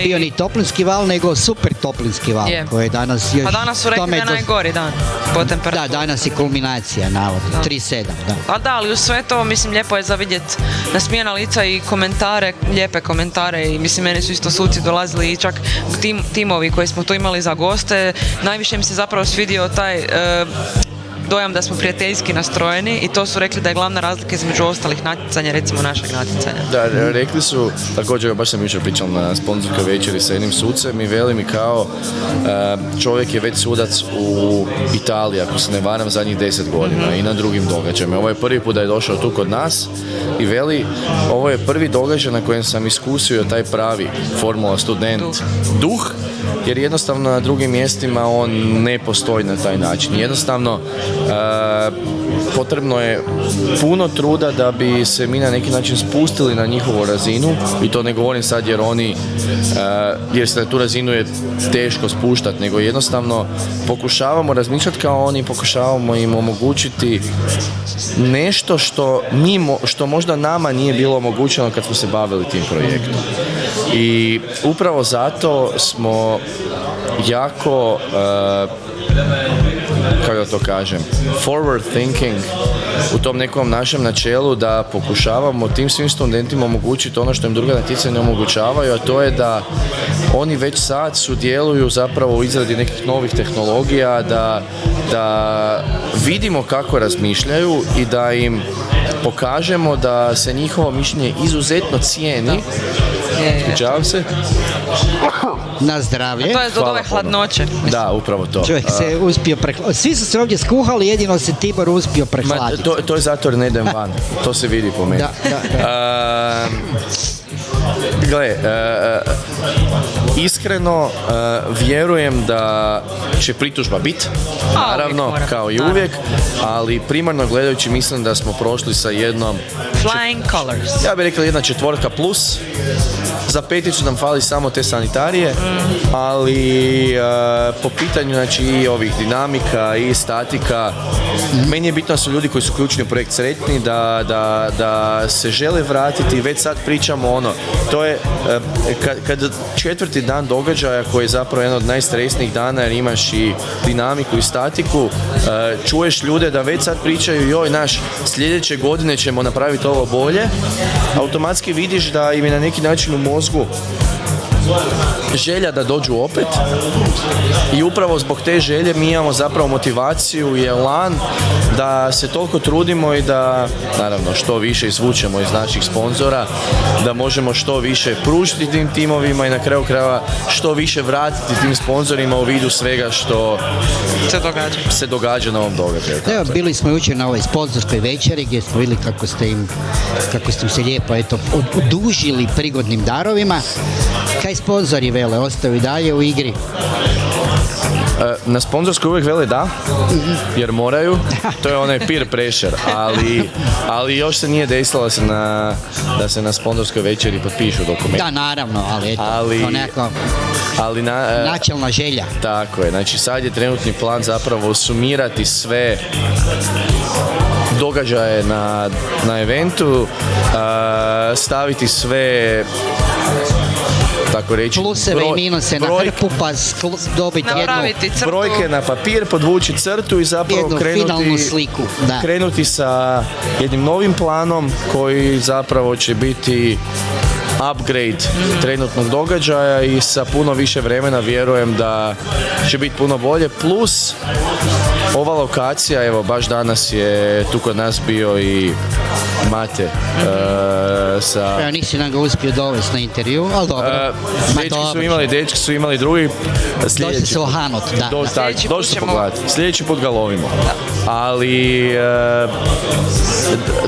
bio ni toplinski val, nego super toplinski val, koji je danas još... Pa danas su rekli da je najgori dan po temperaturi. Da, danas je kulminacija, navodno, 3.7, da. A da, ali uz sve to, mislim, lijepo je za vidjeti nasmijena lica i komentare, lijepe komentare, i mislim, meni su isto suci dolazili i čak timovi koji smo tu imali za goste, najviše mi se zapravo svidio taj dojam da smo prijateljski nastrojeni, i to su rekli da je glavna razlika između ostalih natjecanja, recimo našeg natjecanja. Da, rekli su, također, baš sam jučer pričao na sponzorskoj večeri sa jednim sucem i veli mi kao čovjek je već sudac u Italiji, ako se ne varam, zadnjih 10 godina i na drugim događajima. Ovo je prvi put da je došao tu kod nas i veli, ovo je prvi događaj na kojem sam iskusio taj pravi Formula student duh, jer jednostavno na drugim mjestima on ne postoji na taj način. Jednostavno potrebno je puno truda da bi se mi na neki način spustili na njihovu razinu, i to ne govorim sad jer se na tu razinu je teško spuštati, nego jednostavno pokušavamo razmišljati kao oni, pokušavamo im omogućiti nešto što možda nama nije bilo omogućeno kad smo se bavili tim projektom. I upravo zato smo jako kako da to kažem, forward thinking u tom nekom našem načelu da pokušavamo tim svim studentima omogućiti ono što im druga natjecanja ne omogućavaju, a to je da oni već sad sudjeluju zapravo u izradi nekih novih tehnologija, da vidimo kako razmišljaju i da im pokažemo da se njihovo mišljenje izuzetno cijeni. Ispričavam se. Na zdravlje. To je zbog ove hladnoće. Da, upravo to. Čovjek se uspio prehladiti. Svi su se ovdje skuhali, jedino se Tibor uspio prehladiti. To je zato jer ne idem van. To se vidi po meni. Gle, iskreno vjerujem da će pritužba biti, naravno, kao i uvijek, ali primarno gledajući mislim da smo prošli sa jednom flying colors. Ja bih rekao 1/4 plus. Za peticu nam fali samo te sanitarije, ali po pitanju znači i ovih dinamika i statika, meni je bitno da su ljudi koji su ključni u projekt sretni, da se žele vratiti. Već sad pričamo to je kad četvrti dan događaja koji je zapravo jedan od najstresnijih dana jer imaš i dinamiku i statiku, čuješ ljude da već sad pričaju joj sljedeće godine ćemo napraviti ovo bolje, automatski vidiš da im je na neki način u mozgu želja da dođu opet i upravo zbog te želje mi imamo zapravo motivaciju i elan da se toliko trudimo i da naravno što više izvučemo iz naših sponzora, da možemo što više pružiti tim timovima i na kraju krajeva što više vratiti tim sponzorima u vidu svega što se događa na ovom događaju. Evo, bili smo jučer na ovoj sponzorskoj večeri gdje smo vidjeli kako ste im se lijepo odužili prigodnim darovima. Kaj sponzori vele, ostaju i dalje u igri? Na sponzorskoj uvijek vele da, jer moraju, to je onaj peer pressure, ali još se nije desilo da se na sponzorskoj večeri potpišu dokumenti. Da, naravno, ali to nekako načelna želja. Tako je, znači sad je trenutni plan zapravo sumirati sve događaje na eventu, staviti sve tako reći, pluseve i minuse na hrpu pa dobiti jednu brojke na papir, podvući crtu i zapravo krenuti sa jednim novim planom koji zapravo će biti upgrade trenutnog događaja i sa puno više vremena vjerujem da će biti puno bolje, plus ova lokacija, evo baš danas je tu kod nas bio i Mate Evo nisi nam ga uspio dovesti na intervju, ali dobro. Dečki su imali drugi. Došli se ohanut, da. Došli se pogledati. Sljedeći put ga lovimo. Ali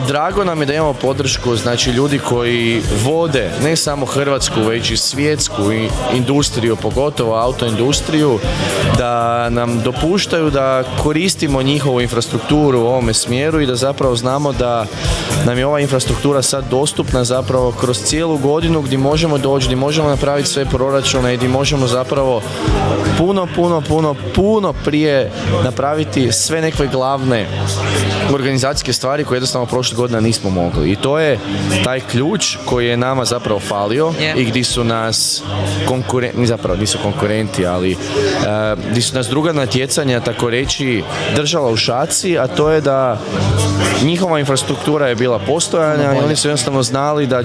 drago nam je da imamo podršku, znači ljudi koji vode ne samo hrvatsku, već i svjetsku industriju, pogotovo autoindustriju, da nam dopuštaju da koristimo njihovu infrastrukturu u ovome smjeru i da zapravo znamo da nam je ova infrastruktura sad dostupna zapravo kroz cijelu godinu gdje možemo doći, gdje možemo napraviti sve proračune i gdje možemo zapravo puno prije napraviti sve neke glavne organizacijske stvari koje jednostavno prošle godine nismo mogli. I to je taj ključ koji je nama zapravo falio i gdje su nas konkurenti, zapravo nisu konkurenti, ali gdje su nas druga natjecanja tako reći držala u šaci, a to je da njihova infrastruktura je bila postojanja i oni su jednostavno znali da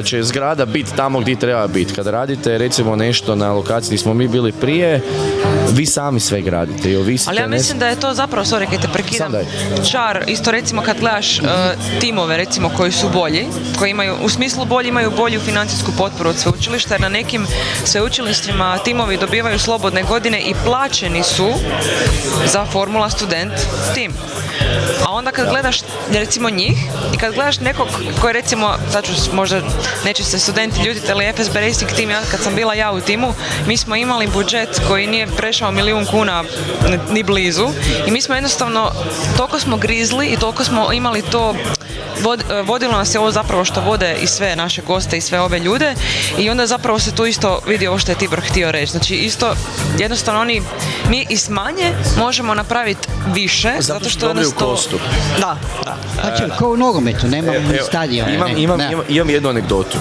će zgrada biti tamo gdje treba biti. Kada radite recimo nešto na lokaciji gdje smo mi bili prije, vi sami sve gradite i ovisite. Ali ja mislim da je to zapravo, sorry kad te prekidam, čar, isto recimo kad gledaš timove recimo koji su bolji, koji imaju, u smislu bolji, imaju bolju financijsku potporu od sveučilišta, jer na nekim sveučilištima timovi dobivaju slobodne godine i plaćeni su za Formula Student tim. a onda kad gledaš recimo njih i kad gledaš nekog koji recimo, sad ću možda neće se studenti ljutiti, ali FSB Racing Team, kad sam bila ja u timu, mi smo imali budžet koji nije prešao 1 milijun kuna ni blizu i mi smo jednostavno, toliko smo grizli i toliko smo imali to, vodilo nas je ovo zapravo što vode i sve naše goste i sve ove ljude i onda zapravo se tu isto vidi ovo što je Tibor htio reći. Znači isto, jednostavno mi i s manje možemo napraviti više, zato što nas to... kostu. Da. Znači, kao u nogometu, nemamo ni stadion. Imam jednu anegdotu.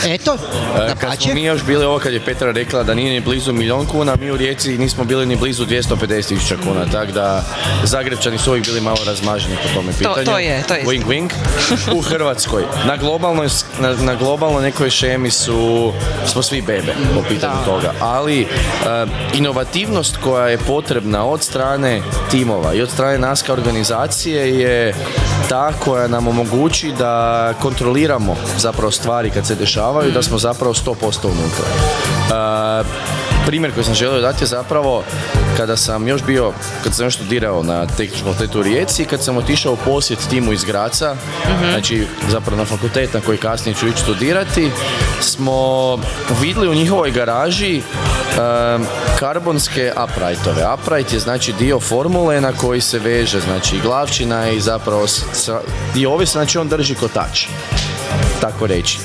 Eto, da Kad pače. smo mi još bili, ovo kad je Petra rekla da nije ni blizu 1 milijun kuna, mi u Rijeci nismo bili ni blizu 250.000 kuna, tako da Zagrebčani su uvijek bili malo razmaženi po tome pitanju. To je. Wing wing. U Hrvatskoj. Na globalnoj nekoj šemi smo svi bebe po pitanju toga, ali inovativnost koja je potrebna od strane timova i od strane nas kao organizacije je ta koja nam omogući da kontroliramo zapravo stvari kad se dešavaju, da smo zapravo 100% unutra. Primjer koji sam želio dati je zapravo kad sam još studirao na tehničkom fakultetu u Rijeci, kad sam otišao u posjet timu iz Graca, znači zapravo na fakultet na koji kasnije ću ići studirati, smo vidjeli u njihovoj garaži karbonske uprightove. Upright je znači dio formule na koji se veže, znači glavčina i zapravo dio ovisi, znači on drži kotač, tako reći.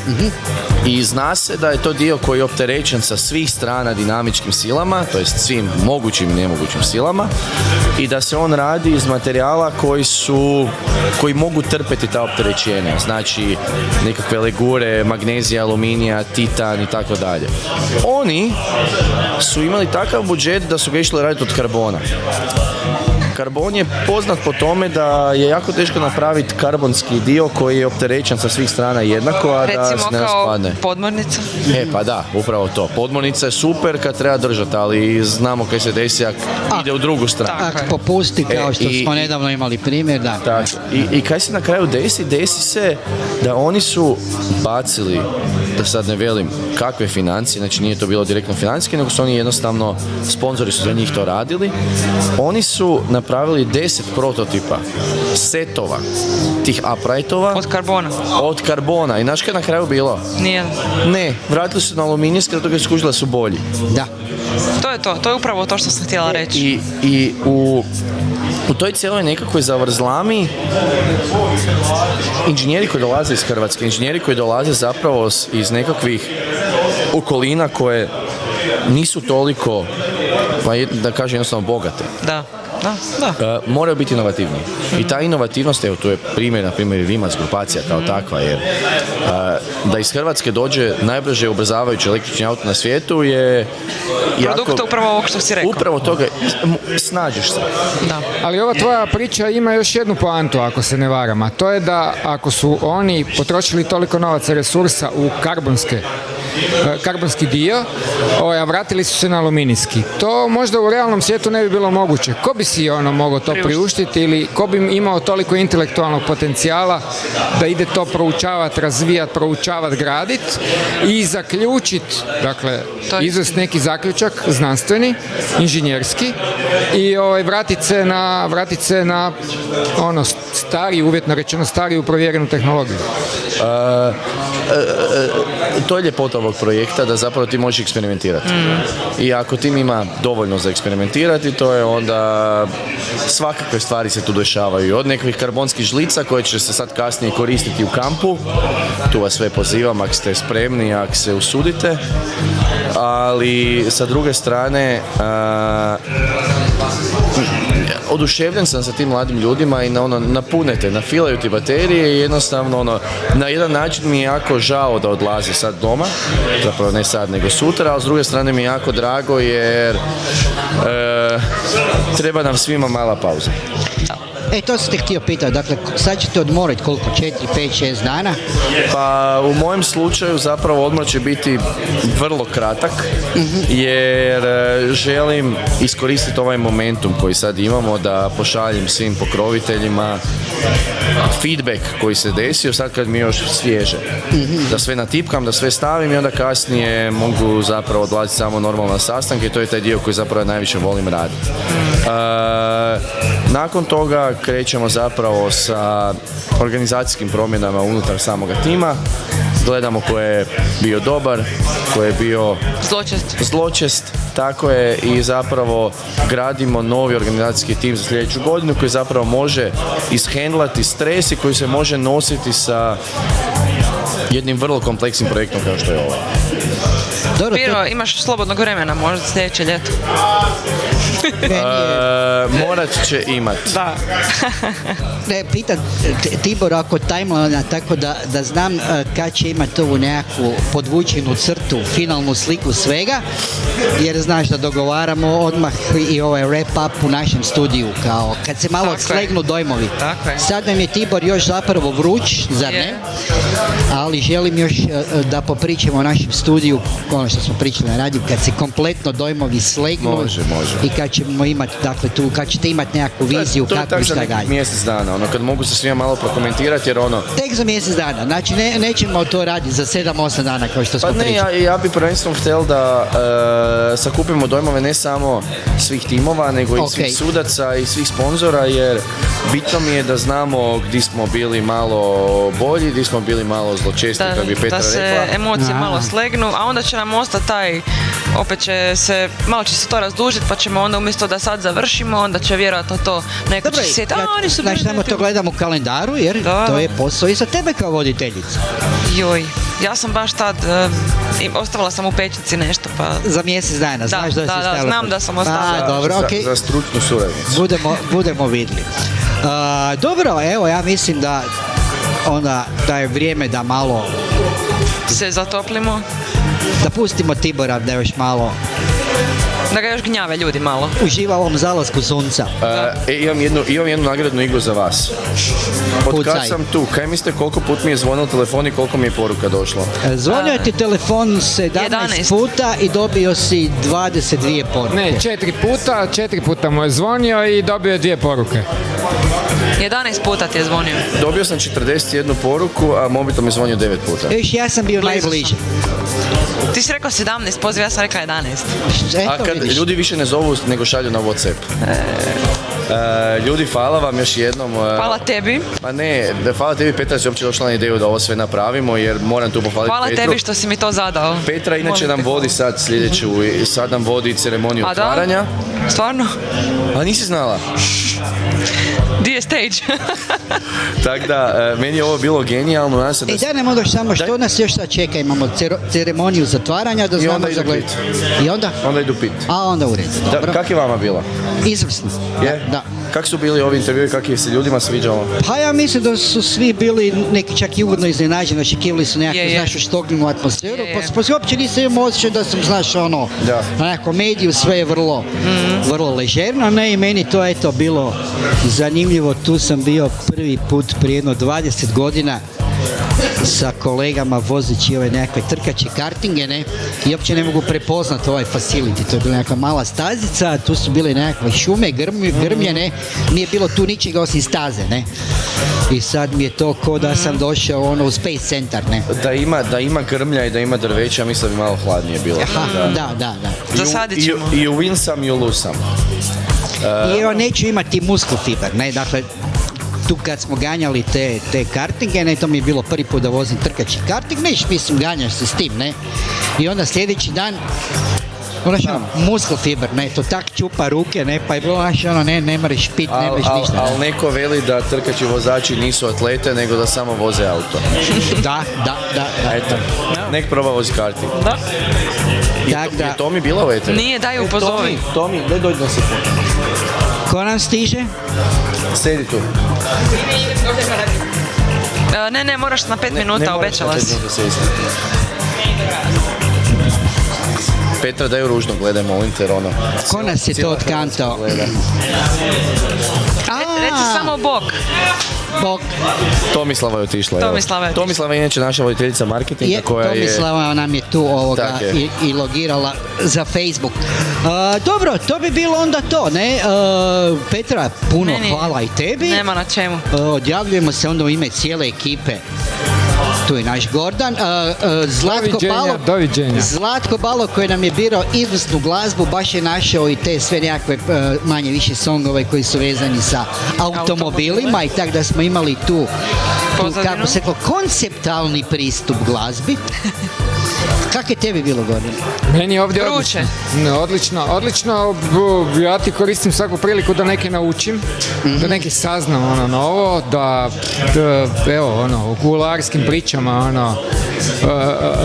I zna se da je to dio koji je opterećen sa svih strana dinamičkim silama, to jest svim mogućim i nemogućim silama, i da se on radi iz materijala koji mogu trpeti ta opterećenja, znači nekakve legure, magnezija, aluminija, titan i tako dalje. Oni su imali takav budžet da su ga išli raditi od karbona. Karbon je poznat po tome da je jako teško napraviti karbonski dio koji je opterećen sa svih strana jednako, a da se ne raspadne. Recimo kao podmornica? Pa da, upravo to. Podmornica je super kad treba držati, ali znamo kaj se desi ako ide u drugu stranu. Ako popusti, kao što smo nedavno imali primjer, da. Tako. I kaj se na kraju desi? Desi se da oni su bacili, da sad ne velim kakve financije, znači nije to bilo direktno financijski, nego su oni jednostavno, sponzori su za njih to radili. Oni su napravili 10 prototipa setova tih uprightova od karbona. I znaš kaj je na kraju bilo? Nije. Ne, vratili su na aluminijske, zato ga skužili da su bolji. Da. To je upravo to što sam htjela reći. I u toj cijeloj nekakvoj zavrzlami inženjeri koji dolaze iz Hrvatske, inženjeri koji dolaze zapravo iz nekakvih okolina koje nisu toliko, pa da kažem jednostavno, bogate. Da. Moraju biti inovativni. I ta inovativnost, evo tu je primjer, na primjer i Rimac grupacija kao takva, jer da iz Hrvatske dođe najbrže ubrzavajući električni auto na svijetu je produkt upravo ovog što si rekao. Upravo toga, snažiš se. Da. Ali ova tvoja priča ima još jednu poantu, ako se ne varam, a to je da ako su oni potrošili toliko novaca i resursa u karbonski dio, a vratili su se na aluminijski. To možda u realnom svijetu ne bi bilo moguće. Ko bi si mogao to priuštiti ili ko bi imao toliko intelektualnog potencijala da ide to proučavati, razvijati, graditi i zaključiti, dakle, izvesti neki zaključak znanstveni, inženjerski i vratiti se na stariju, uvjetno rečeno stariju provjerenu tehnologiju. To je ljepota ovog projekta, da zapravo ti možeš eksperimentirati. I ako tim ima dovoljno za eksperimentirati, to je onda svakakve stvari se tu dešavaju. Od nekakvih karbonskih žlica koje će se sad kasnije koristiti u kampu. Tu vas sve pozivam ako ste spremni, ako se usudite. Ali sa druge strane oduševljen sam sa tim mladim ljudima i napunete, nafilaju ti baterije i jednostavno na jedan način mi je jako žao da odlaze sad doma, zapravo ne sad nego sutra, ali s druge strane mi je jako drago jer treba nam svima mala pauza. To sam te htio pitati, dakle sad ćete odmoriti koliko, 4, 5, 6 dana? Pa u mojem slučaju zapravo odmor će biti vrlo kratak jer želim iskoristiti ovaj momentum koji sad imamo da pošaljem svim pokroviteljima feedback koji se desio sad kad mi je još svježe. Da sve natipkam, da sve stavim i onda kasnije mogu zapravo odlaziti samo normalno na sastanke i to je taj dio koji zapravo najviše volim raditi. Nakon toga krećemo zapravo sa organizacijskim promjenama unutar samoga tima. Gledamo ko je bio dobar, ko je bio zločest, tako je, i zapravo gradimo novi organizacijski tim za sljedeću godinu koji zapravo može ishendlati stres i koji se može nositi sa jednim vrlo kompleksnim projektom kao što je ovaj. Piro, imaš slobodnog vremena možda sljedeće ljeto? Morat će imat. Da. Ne, pitan Tibor ako timeline, tako da znam kad će imati ovu nekakvu podvučenu crtu, finalnu sliku svega, jer znaš da dogovaramo odmah i ovaj wrap up u našem studiju, kao kad se malo slegnu dojmovi. Sad nam je Tibor još zapravo vruć, zar ne? Ali želim još da popričamo o našem studiju, ono što smo pričali na radiju, kad se kompletno dojmovi slegnu. Može. I kad ćemo imati, dakle, tu, kad ćete imati nekakvu viziju kako i šta dalje. Mjesec dana, kad mogu se svima malo prokomentirati, jer Tek za mjesec dana, znači nećemo to raditi za 7-8 dana kao što smo pričali. Ja bi prvenstveno htjel da sakupimo dojmove ne samo svih timova, nego i svih sudaca i svih sponzora, jer bitno mi je da znamo gdje smo bili malo bolji, gdje smo bili malo zločesti, kako bi Petra rekla. Da se emocije malo slegnu, a onda će nam ostati malo će se to razdužiti, pa ćemo onda umjesto da sad završimo, onda će vjerojatno to neko će sjetiti. Znači, samo to gledamo u kalendaru, jer to je posao i za tebe kao voditeljica. Joj, ja sam baš tad, ostavila sam u pećnici nešto, pa... Za mjesec dana, znaš da si stavila? Da, znam da sam ostavila. Dobro, okay. Za stručnu suradnicu. Budemo vidjeli. Dobro, evo, ja mislim da je vrijeme da malo... Se zatoplimo. Da pustimo Tibora da još malo... Da ga još gnjave ljudi malo. Uživa u ovom zalasku sunca. Imam jednu nagradnu igru za vas. Od kad sam tu, kaj mislite koliko put mi je zvonio telefon i koliko mi je poruka došlo? Zvonio ti telefon 17 puta i dobio si 22 poruke. Ne, 4 puta mu je zvonio i dobio 2 poruke. 11 puta ti je zvonio. Dobio sam 41 poruku, a mobitel mi je zvonio 9 puta. Ja sam bio najbliži. Ti si rekao 17 poziv, ja sam rekla 11. A kad ljudi više ne zovu nego šalju na WhatsApp. Ljudi, hvala vam još jednom. Hvala tebi. Pa ne, hvala tebi, Petra si uopće došla na ideju da ovo sve napravimo, jer moram tu pohvaliti Petru. Hvala tebi što si mi to zadao. Petra inače nam vodi sad sljedeću, sad nam vodi ceremoniju otvaranja. Da? Stvarno? A nisi znala? Di je stage? Tako da, meni je ovo bilo genijalno. Daj nam onda samo što nas još sad čeka, imamo ceremoniju zatvaranja da znamo za gledati. I onda? Onda idu pit. A onda u redu. Kak je vama bila? Izvrsno. Da. Kako su bili ovi intervjui, kako je se ljudima sviđalo? Pa ja mislim da su svi bili neki čak i ugodno iznenađeni, očekivali su nekakvu, znaš, štogljenu atmosferu, pa se uopće nisam imao osjećaj da sam, znaš, na nekom mediju, sve je vrlo ležerno, ne, i meni to eto bilo zanimljivo, tu sam bio prvi put prije jedno 20 godina sa kolegama vozeći ove nekakve trkače kartinge, ne, i uopće ne mogu prepoznati ovaj facility, to je bila neka mala stazica, tu su bile nekakve šume, grmljene, nije bilo tu ničega osim staze, ne, i sad mi je to ko da sam došao u Space Center, ne. Da ima grmlja i da ima drveća, mislim da bi malo hladnije bilo. Da. Zasadit ćemo. You win some, you lose some. I neću imati muscle fiber, ne, dakle, tu kad smo ganjali te kartinge, ne, to mi je bilo prvi put da vozim trkači karting, mislim, ganjaš se s tim, ne, i onda sljedeći dan, muscle fiber, ne, to tak čupa ruke, ne, pa je bilo ne moraš pit, ne moraš ništa. Ali neko veli da trkači vozači nisu atlete, nego da samo voze auto. Da. Eto, nek proba vozi karting. Da. Je Tomi bila u eteru? Nije, daj upozovi. Tomi, daj dođi na sekundu. Ko nam stiže? Sedi tu. Ne, moraš na 5 minuta, obećala si. Petra, daj u ružno, gledaj, molim te, Ko nas je to otkantao? Reci samo Bog. Tomislava je otišla. Tomislava je inače naša voditeljica marketinga koja je... Tomislava nam je tu i logirala za Facebook. Dobro, to bi bilo onda to, ne? Petra, puno hvala i tebi. Nema na čemu. Odjavljujemo se onda u ime cijele ekipe tu je naš Gordan. Doviđenja. Zlatko Balo koji nam je birao izvrsnu glazbu, baš je našao i te sve nekakve manje više songove koji su vezani sa automobilima i tako da smo imali tu kako se rekao, konceptualni pristup glazbi. Kako je tebi bilo, Gordan? Meni je ovdje odlično. Ja ti koristim svaku priliku da neke naučim, da neke saznam novo, da evo, u kularskim pričama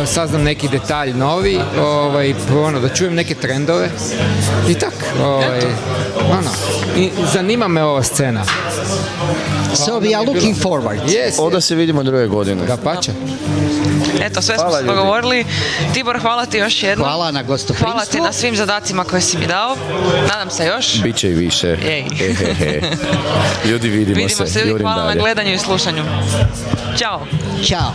saznam neki detalj novi, da čujem neke trendove i tak. I zanima me ova scena. So we are looking forward. Yes. Onda se vidimo druge godine. Da pače. Eto, sve smo se dogovorili. Tibor, hvala ti još jednom. Hvala na gostoprimstvu. Hvala ti na svim zadacima koje si mi dao. Nadam se još. Biće i više. Ljudi, vidimo se. Hvala na gledanju i slušanju. Ćao. Ćao.